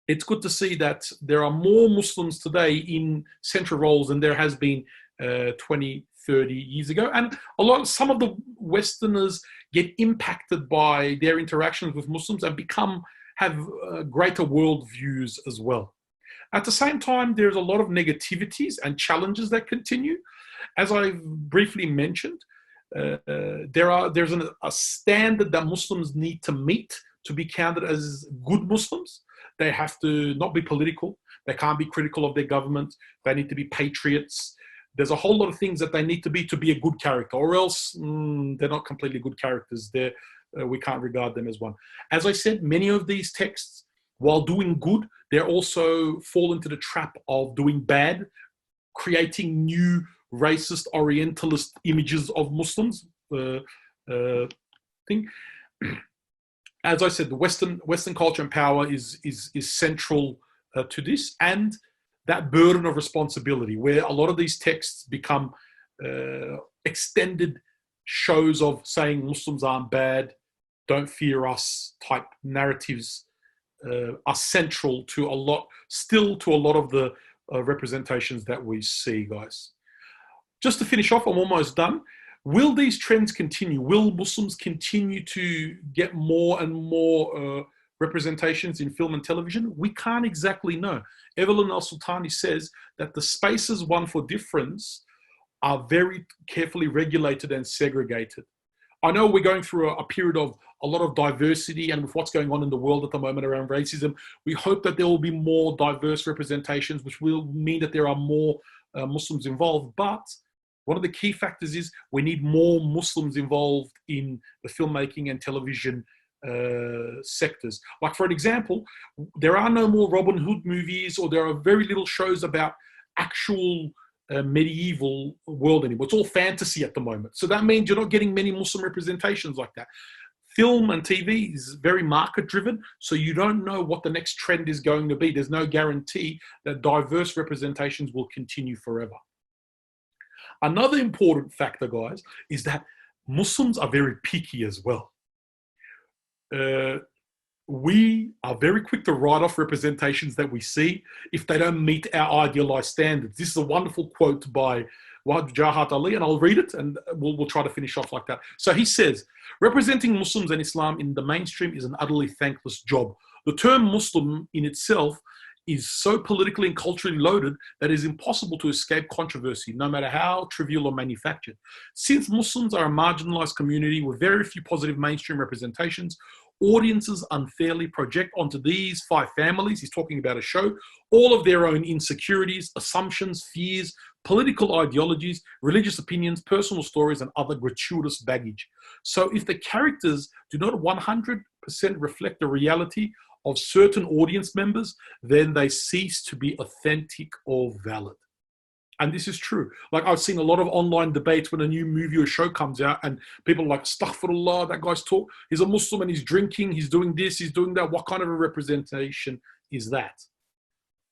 it's good to see that there are more Muslims today in central roles than there has been 20, 30 years ago. And some of the Westerners get impacted by their interactions with Muslims and have greater worldviews as well. At the same time, there's a lot of negativities and challenges that continue. As I've briefly mentioned, there's a standard that Muslims need to meet to be counted as good Muslims. They have to not be political. They can't be critical of their government. They need to be patriots. There's a whole lot of things that they need to be a good character, or else they're not completely good characters. We can't regard them as one. As I said, many of these texts, while doing good, they also fall into the trap of doing bad, creating new racist, Orientalist images of Muslims. As I said, the Western culture and power is central to this, and that burden of responsibility, where a lot of these texts become extended shows of saying Muslims aren't bad, don't fear us type narratives, are central to a lot of the representations that we see, guys. Just to finish off, I'm almost done. Will these trends continue? Will Muslims continue to get more and more representations in film and television? We can't exactly know. Evelyn Al-Sultani says that the spaces won for difference are very carefully regulated and segregated. I know we're going through a period of a lot of diversity, and with what's going on in the world at the moment around racism, we hope that there will be more diverse representations, which will mean that there are more Muslims involved. But one of the key factors is we need more Muslims involved in the filmmaking and television sectors. Like, for an example, there are no more Robin Hood movies, or there are very little shows about actual medieval world anymore. It's all fantasy at the moment. So that means you're not getting many Muslim representations like that. Film and TV is very market driven, so you don't know what the next trend is going to be. There's no guarantee that diverse representations will continue forever. Another important factor, guys, is that Muslims are very picky as well. We are very quick to write off representations that we see if they don't meet our idealized standards. This is a wonderful quote by Wajahat Ali, and I'll read it, and we'll try to finish off like that. So he says, representing Muslims and Islam in the mainstream is an utterly thankless job. The term Muslim in itself is so politically and culturally loaded that it is impossible to escape controversy, no matter how trivial or manufactured. Since Muslims are a marginalized community with very few positive mainstream representations, audiences unfairly project onto these 5 families, he's talking about a show, all of their own insecurities, assumptions, fears, political ideologies, religious opinions, personal stories, and other gratuitous baggage. So if the characters do not 100% reflect the reality of certain audience members, then they cease to be authentic or valid. And this is true. Like, I've seen a lot of online debates when a new movie or show comes out, and people are like, astaghfirullah, that guy's talk, he's a Muslim and he's drinking, he's doing this, he's doing that. What kind of a representation is that?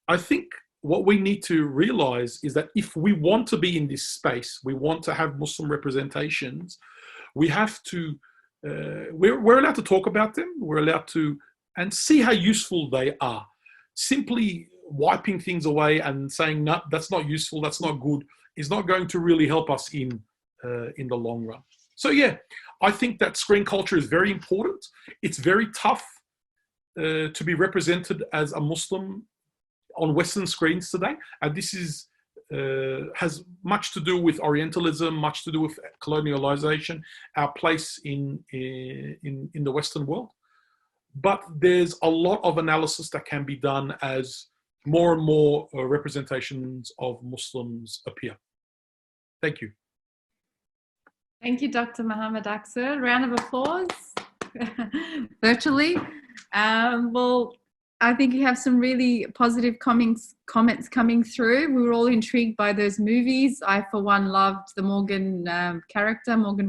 I think what we need to realize is that if we want to be in this space, we want to have Muslim representations, we have to, we're allowed to talk about them, we're allowed to, and see how useful they are. Simply wiping things away and saying, no, that's not useful, that's not good, is not going to really help us in the long run. So yeah, I think that screen culture is very important. It's very tough to be represented as a Muslim on Western screens today, and this is has much to do with Orientalism, much to do with colonialization, our place in the Western world. But there's a lot of analysis that can be done as more and more representations of Muslims appear. Thank you. Thank you, Dr. Muhammad Axel. Round of applause virtually. Well, I think you have some really positive comments coming through. We were all intrigued by those movies. I, for one, loved the Morgan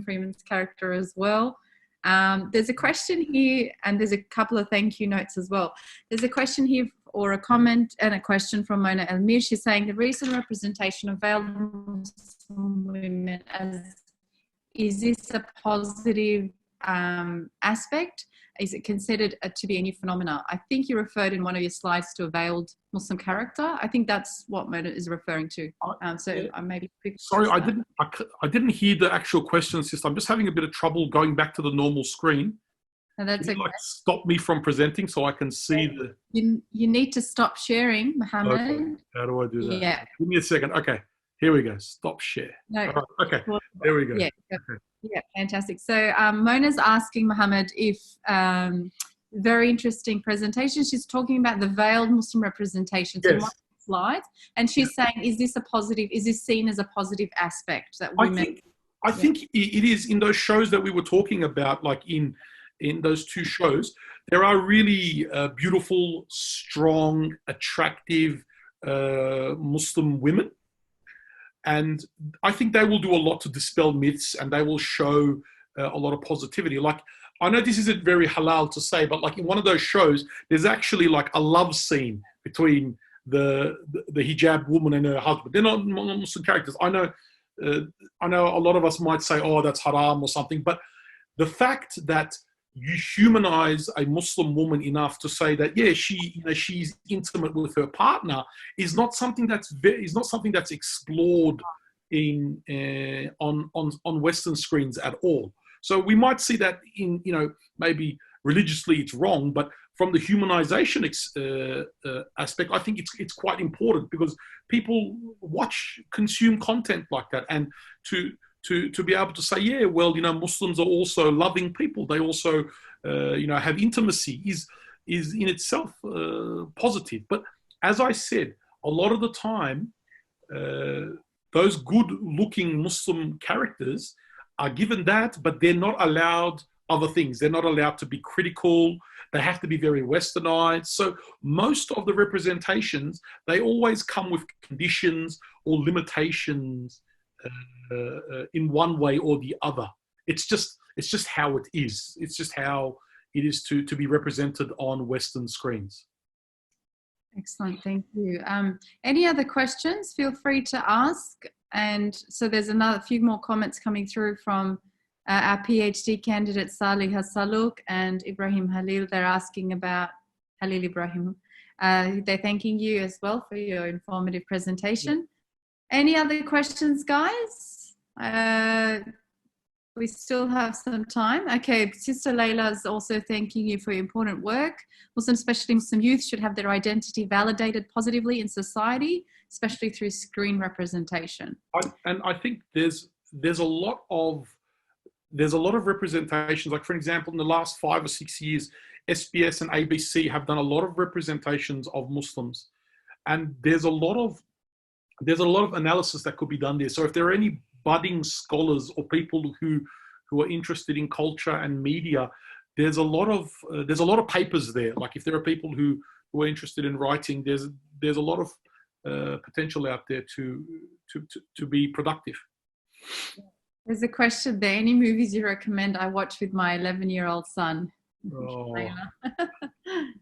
Freeman's character as well. There's a question here, and there's a couple of thank you notes as well. There's a question here, or a comment and a question from Mona Elmir. She's saying the recent representation of veiled Muslim women, is this a positive aspect? Is it considered to be a new phenomena? I think you referred in one of your slides to a veiled Muslim character. I think that's what Mona is referring to. So I maybe. Sorry, I didn't hear the actual question, sister. I'm just having a bit of trouble going back to the normal screen. No, that's Can you, okay. stop me from presenting so I can see the. You need to stop sharing, Muhammad. Okay. How do I do that? Yeah. Give me a second. Okay, here we go. Stop share. No. All right. Okay, there we go. Yeah. Okay. Yeah, fantastic. So Mona's asking Muhammad if, very interesting presentation. She's talking about the veiled Muslim representation. So Yes. one slide, and she's saying, is this seen as a positive aspect that women? I think it is. In those shows that we were talking about, like in those two shows, there are really beautiful, strong, attractive Muslim women. And I think they will do a lot to dispel myths, and they will show a lot of positivity. Like, I know this isn't very halal to say, but like in one of those shows, there's actually like a love scene between the hijab woman and her husband. They're not Muslim characters. I know a lot of us might say, oh, that's haram or something, but the fact that you humanize a Muslim woman enough to say that, yeah, she's intimate with her partner is not something that's explored on Western screens at all. So we might see that in, maybe religiously it's wrong, but from the humanization aspect, I think it's quite important, because people consume content like that, and to be able to say, yeah, well, Muslims are also loving people. They also, have intimacy is in itself positive. But as I said, a lot of the time, those good-looking Muslim characters are given that, but they're not allowed other things. They're not allowed to be critical. They have to be very westernized. So most of the representations, they always come with conditions or limitations in one way or the other. It's just how it is. It's just how it is to be represented on Western screens. Excellent, thank you. Any other questions? Feel free to ask. And so there's a few more comments coming through from our PhD candidate Salih Hassaluk and Ibrahim Halil. They're asking about Halil Ibrahim. They're thanking you as well for your informative presentation. Any other questions, guys? We still have some time. Okay, Sister Layla is also thanking you for your important work. Muslims, especially Muslim youth, should have their identity validated positively in society, especially through screen representation. I think there's a lot of representations. Like, for example, in the last 5 or 6 years, SBS and ABC have done a lot of representations of Muslims, and there's a lot of analysis that could be done there. So if there are any budding scholars or people who are interested in culture and media, there's a lot of papers there. Like, if there are people who are interested in writing, there's a lot of potential out there to be productive. There's a question there. Any movies you recommend I watch with my 11-year-old son? Oh.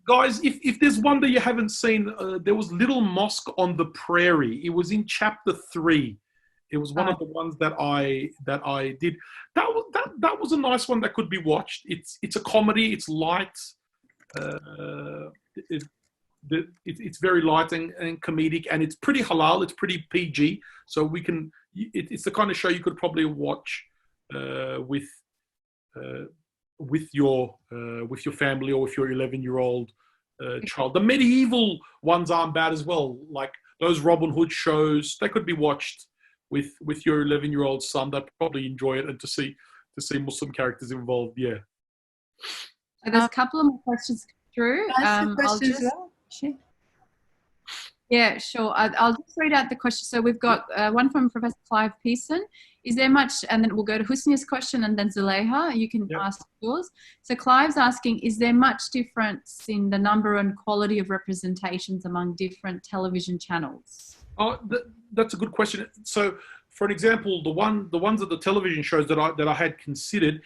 Guys, if there's one that you haven't seen, there was Little Mosque on the Prairie. It was in chapter 3. It was one of the ones that I did. That was a nice one that could be watched. It's a comedy. It's light. It's very light and comedic, and it's pretty halal. It's pretty PG. So it's the kind of show you could probably watch with your family or with your 11-year-old child. The medieval ones aren't bad as well, like those Robin Hood shows. They could be watched with your 11-year-old son. They'd probably enjoy it, and to see Muslim characters involved. Yeah. So there's a couple of more questions through. I'll just, yeah, sure. I'll just read out the question. So we've got one from Professor Clive Pearson. Is there much, and then we'll go to Husnia's question and then Zuleha, you can ask yours. So Clive's asking, is there much difference in the number and quality of representations among different television channels? Oh, that's a good question. So for an example, the ones of the television shows that I had considered,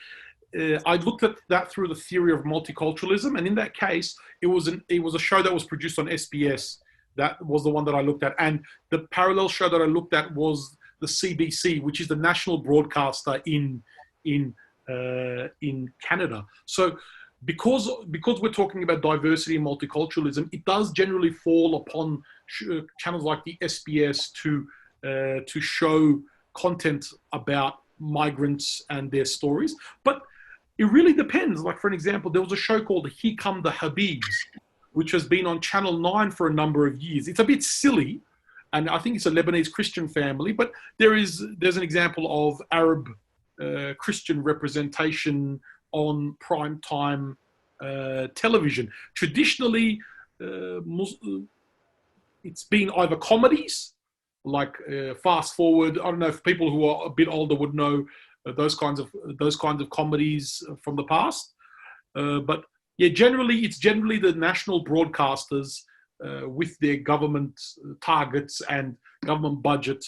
I looked at that through the theory of multiculturalism, and in that case, it was a show that was produced on SBS. That was the one that I looked at, and the parallel show that I looked at was the CBC, which is the national broadcaster in Canada. So because we're talking about diversity and multiculturalism, it does generally fall upon channels like the SBS to show content about migrants and their stories. But it really depends. Like, for an example, there was a show called Here Come the Habibs, which has been on Channel 9 for a number of years. It's a bit silly, and I think it's a Lebanese Christian family, but there's an example of Arab Christian representation on prime time television. Traditionally, it's been either comedies, like Fast Forward. I don't know if people who are a bit older would know those kinds of comedies from the past, but yeah, it's generally the national broadcasters with their government targets and government budget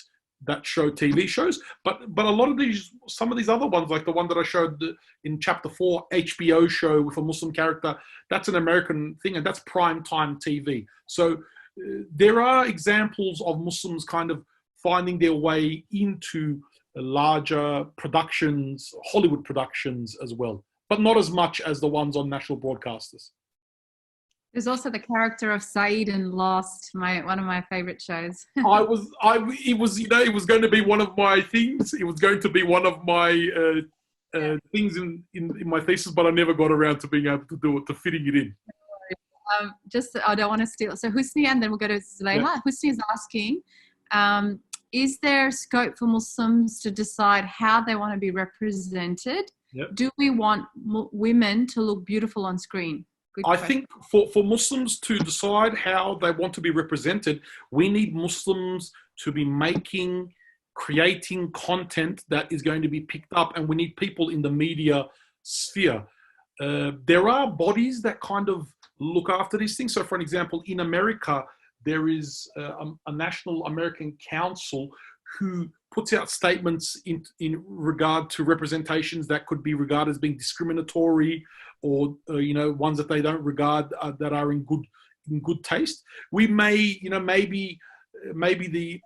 that show TV shows. But a lot of some of these other ones, like the one that I showed in chapter 4, HBO show with a Muslim character, that's an American thing, and that's prime time TV. So there are examples of Muslims kind of finding their way into larger productions, Hollywood productions as well, but not as much as the ones on national broadcasters. There's also the character of Saeed in Lost, one of my favorite shows. It was going to be one of my things. It was going to be one of my things in my thesis, but I never got around to being able to do it, to fitting it in. I don't want to steal. So Husnia, and then we'll go to Zuleha. Yeah. Husnia is asking, is there scope for Muslims to decide how they want to be represented? Yep. Do we want women to look beautiful on screen? I think for Muslims to decide how they want to be represented, we need Muslims to be creating content that is going to be picked up, and we need people in the media sphere. There are bodies that kind of look after these things. So for an example, in America, there is a National American Council who puts out statements in regard to representations that could be regarded as being discriminatory, or ones that they don't regard that are in good taste. We may, maybe the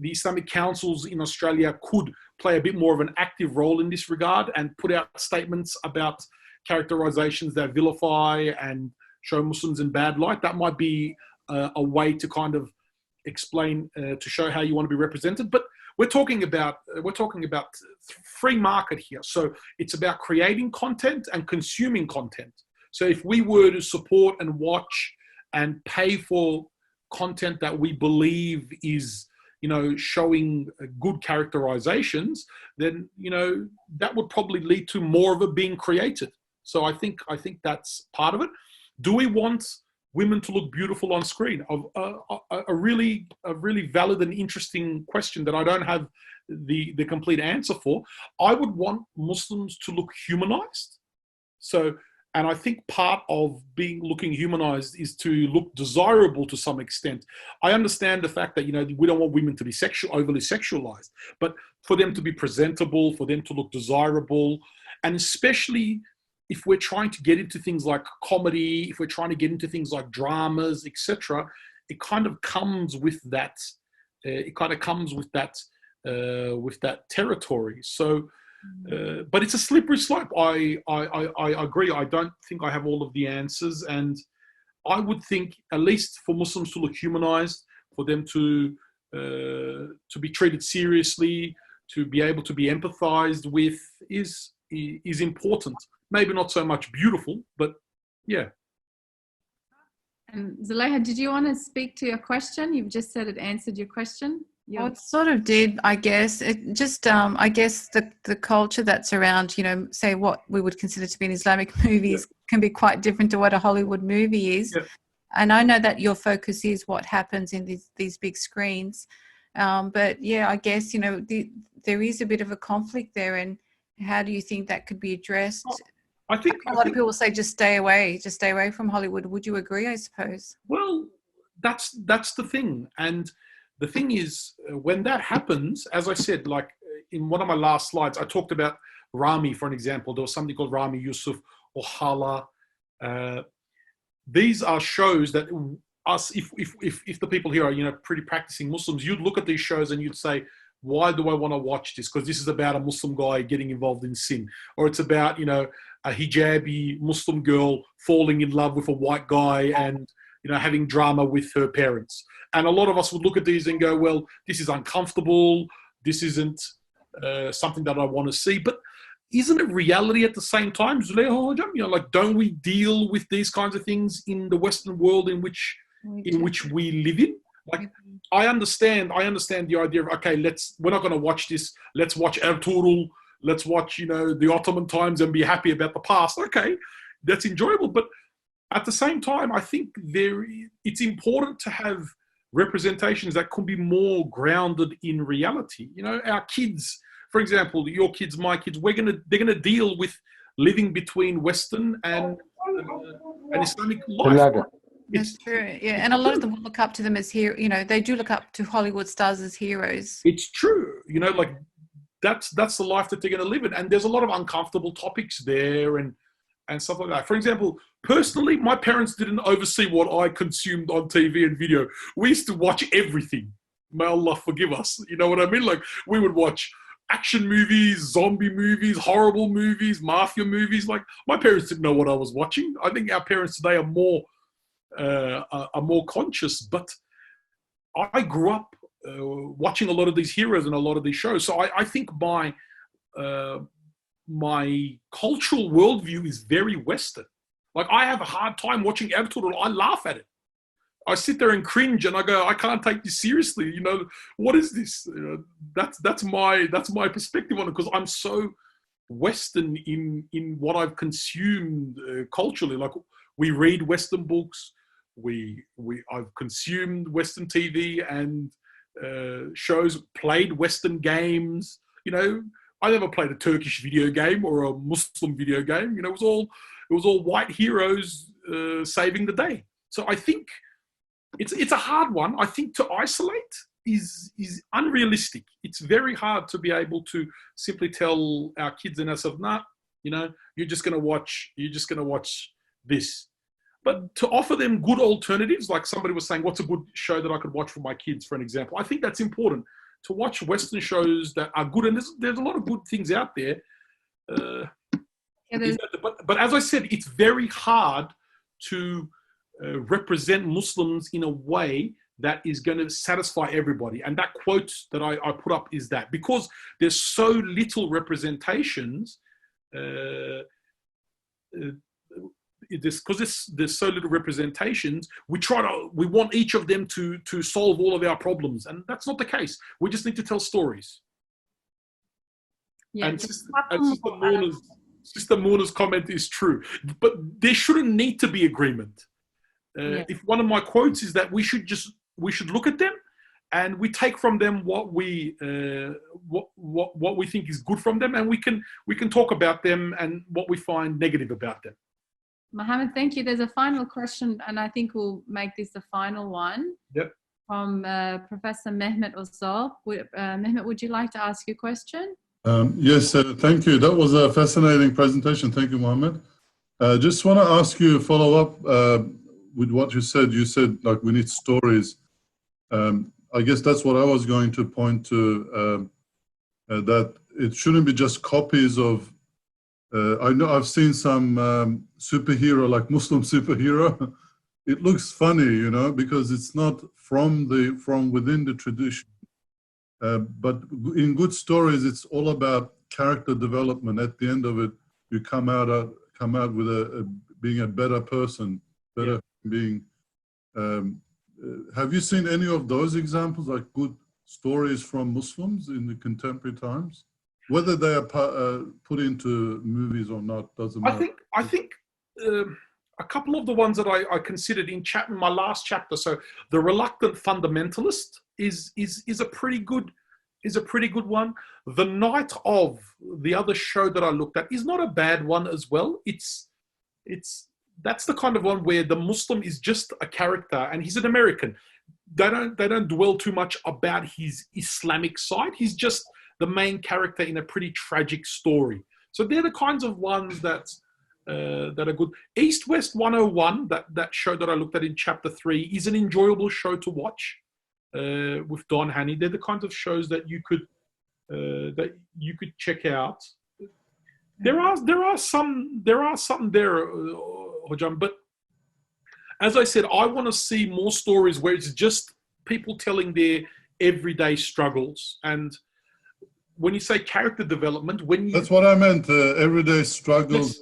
Islamic councils in Australia could play a bit more of an active role in this regard and put out statements about characterizations that vilify and show Muslims in bad light. That might be a way to kind of explain, to show how you want to be represented. But we're talking about free market here. So it's about creating content and consuming content. So if we were to support and watch and pay for content that we believe is, showing good characterizations, then, that would probably lead to more of it being created. So I think that's part of it. Do we want women to look beautiful on screen? A really valid and interesting question that I don't have the complete answer for. I would want Muslims to look humanized. So, and I think part of looking humanized is to look desirable to some extent. I understand the fact that, we don't want women to be overly sexualized, but for them to be presentable, for them to look desirable, and especially if we're trying to get into things like comedy, if we're trying to get into things like dramas, etc., it kind of comes with that. With that territory. So, but it's a slippery slope. I agree. I don't think I have all of the answers, and I would think, at least for Muslims to look humanized, for them to be treated seriously, to be able to be empathized with is important. Maybe not so much beautiful, but yeah. And Zuleyha, did you want to speak to your question? You've just said it answered your question. Well, it sort of did, I guess. It just, I guess the culture that's around, you know, say what we would consider to be an Islamic movies can be quite different to what a Hollywood movie is. Yeah. And I know that your focus is what happens in these big screens. But yeah, I guess, you know, there is a bit of a conflict there. And how do you think that could be addressed? I think a lot of people say just stay away from Hollywood. Would you agree, I suppose? Well, that's the thing. And the thing is, when that happens, as I said, like in one of my last slides, I talked about Rami, for an example. There was something called Rami Yusuf or Hala. These are shows that us, if the people here are, you know, pretty practicing Muslims, you'd look at these shows and you'd say, why do I want to watch this? Because this is about a Muslim guy getting involved in sin. Or it's about, you know, a hijabi Muslim girl falling in love with a white guy and, you know, having drama with her parents. And a lot of us would look at these and go, well, this is uncomfortable. This isn't something that I want to see. But isn't it reality at the same time, Zuleyha? You know, like, don't we deal with these kinds of things in the Western world in which we live in? Like, I understand the idea of, okay, we're not going to watch this. Let's watch Ertuğrul. Let's watch, you know, the Ottoman times and be happy about the past. Okay, that's enjoyable. But at the same time, I think it's important to have representations that could be more grounded in reality. You know, our kids, for example, your kids, my kids, they're gonna deal with living between Western and Islamic life. That's true. Yeah, and a lot of them will look up to them as you know, they do look up to Hollywood stars as heroes. It's true. You know, like that's the life that they're going to live in, and there's a lot of uncomfortable topics there and stuff like that. For example, personally, my parents didn't oversee what I consumed on TV and video. We used to watch everything. May Allah forgive us. You know what I mean? Like, we would watch action movies, zombie movies, horrible movies, mafia movies. Like, my parents didn't know what I was watching. I think our parents today are more conscious, but I grew up watching a lot of these heroes and a lot of these shows. So I think my cultural worldview is very Western. Like, I have a hard time watching Ertuğrul. I laugh at it. I sit there and cringe and I go, I can't take this seriously. You know, what is this? That's my perspective on it, because I'm so Western in what I've consumed culturally. Like, we read Western books. I've consumed Western TV and shows, played Western games. You know, I never played a Turkish video game or a Muslim video game. You know, it was all white heroes saving the day. So I think it's a hard one. I think to isolate is unrealistic. It's very hard to be able to simply tell our kids and ourselves, nah, you know, you're just gonna watch this. But to offer them good alternatives, like somebody was saying, what's a good show that I could watch for my kids, for an example? I think that's important, to watch Western shows that are good. And there's a lot of good things out there. But as I said, it's very hard to represent Muslims in a way that is going to satisfy everybody. And that quote that I put up is that, because there's so little representations, because there's so little representations, we want each of them to solve all of our problems, and that's not the case. We just need to tell stories. Yeah, and Sister Muna's comment is true, but there shouldn't need to be agreement. If one of my quotes is that we should look at them, and we take from them what we think is good from them, and we can talk about them and what we find negative about them. Muhammad, thank you. There's a final question, and I think we'll make this the final one. Yep. From Professor Mehmet Özal. Mehmet, would you like to ask your question? Yes, thank you. That was a fascinating presentation. Thank you, Muhammad. Just want to ask you a follow-up with what you said. You said, like, we need stories. I guess that's what I was going to point to, that it shouldn't be just copies of. I know I've seen some superhero, like Muslim superhero. It looks funny, you know, because it's not from within the tradition. But in good stories, it's all about character development. At the end of it, you come out with being a better person, better being. Have you seen any of those examples, like good stories from Muslims in the contemporary times? Whether they are put into movies or not doesn't matter. I think a couple of the ones that I considered in my last chapter. So the Reluctant Fundamentalist is a pretty good one. The Night of, the other show that I looked at, is not a bad one as well. That's the kind of one where the Muslim is just a character, and he's an American. They don't dwell too much about his Islamic side. He's just the main character in a pretty tragic story. So they're the kinds of ones that are good. East West 101, that show that I looked at in chapter 3, is an enjoyable show to watch with Don Haney. They're the kinds of shows that you could check out. There are some there, Hojam, but as I said, I want to see more stories where it's just people telling their everyday struggles. And when you say character development, that's what I meant. Everyday struggles.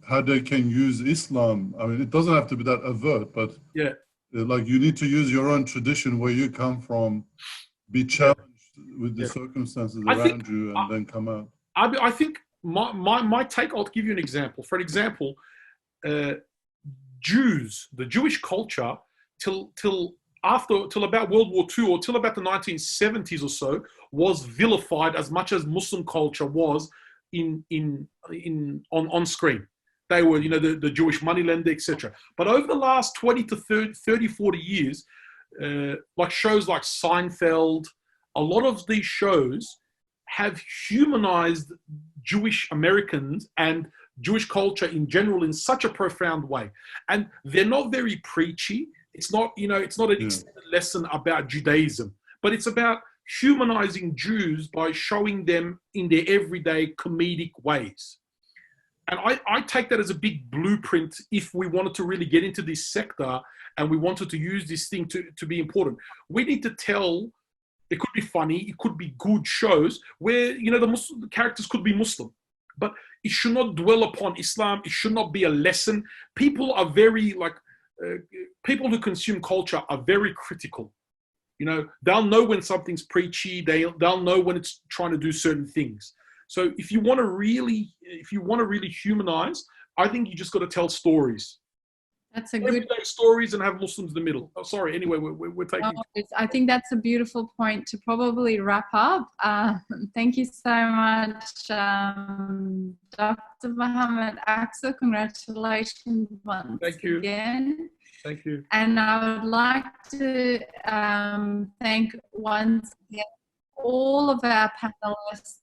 How they can use Islam. I mean, it doesn't have to be that overt, but like you need to use your own tradition where you come from, be challenged with the circumstances around you, and then come out. I think my take. I'll give you an example. For an example, Jews, the Jewish culture, till about World War II or till about the 1970s or so, was vilified as much as Muslim culture was on screen. They were, the Jewish moneylender, etc. But over the last 20 to 30, 40 years, like shows like Seinfeld, a lot of these shows have humanized Jewish Americans and Jewish culture in general in such a profound way. And they're not very preachy. It's not, it's not an extended lesson about Judaism, but it's about humanizing Jews by showing them in their everyday comedic ways. And I take that as a big blueprint if we wanted to really get into this sector and we wanted to use this thing to be important. We need to tell, it could be funny, it could be good shows where, the characters could be Muslim, but it should not dwell upon Islam. It should not be a lesson. People are very, people who consume culture are very critical. They'll know when something's preachy. They'll know when it's trying to do certain things. So if you want to really humanize, I think you just got to tell stories. That's a good stories and have Muslims in the middle. Oh, sorry. Anyway, we're taking. I think that's a beautiful point to probably wrap up. Thank you so much, Dr. Muhammad Axel. Congratulations once again. Thank you. And I would like to thank once again all of our panelists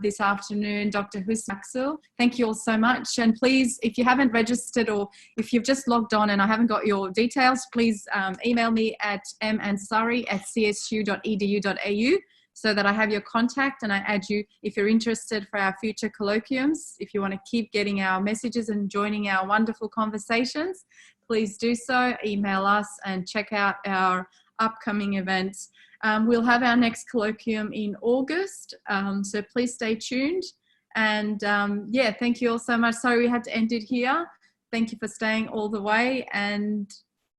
this afternoon, Dr. Husnia Axel. Thank you all so much. And please, if you haven't registered or if you've just logged on and I haven't got your details, please email me at mansari@csu.edu.au so that I have your contact and I add you if you're interested for our future colloquiums. If you want to keep getting our messages and joining our wonderful conversations, please do so. Email us and check out our upcoming events. We'll have our next colloquium in August, so please stay tuned. And thank you all so much. Sorry we had to end it here. Thank you for staying all the way. And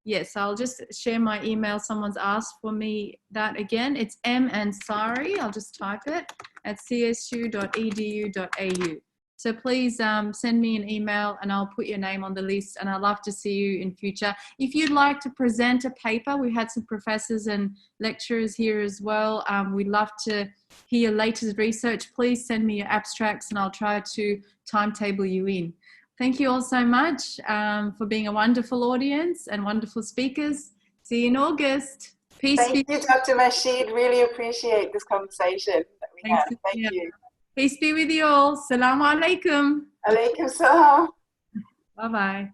yes, I'll just share my email. Someone's asked for me that again. It's mansari, I'll just type it, @csu.edu.au. So please send me an email and I'll put your name on the list, and I'd love to see you in future. If you'd like to present a paper, we had some professors and lecturers here as well. We'd love to hear your latest research. Please send me your abstracts and I'll try to timetable you in. Thank you all so much for being a wonderful audience and wonderful speakers. See you in August. Peace. Thank you, Dr. Masheed. Really appreciate this conversation that we had. Thank you. Peace be with you all. Salam alaikum. Alaikum salam. Bye-bye.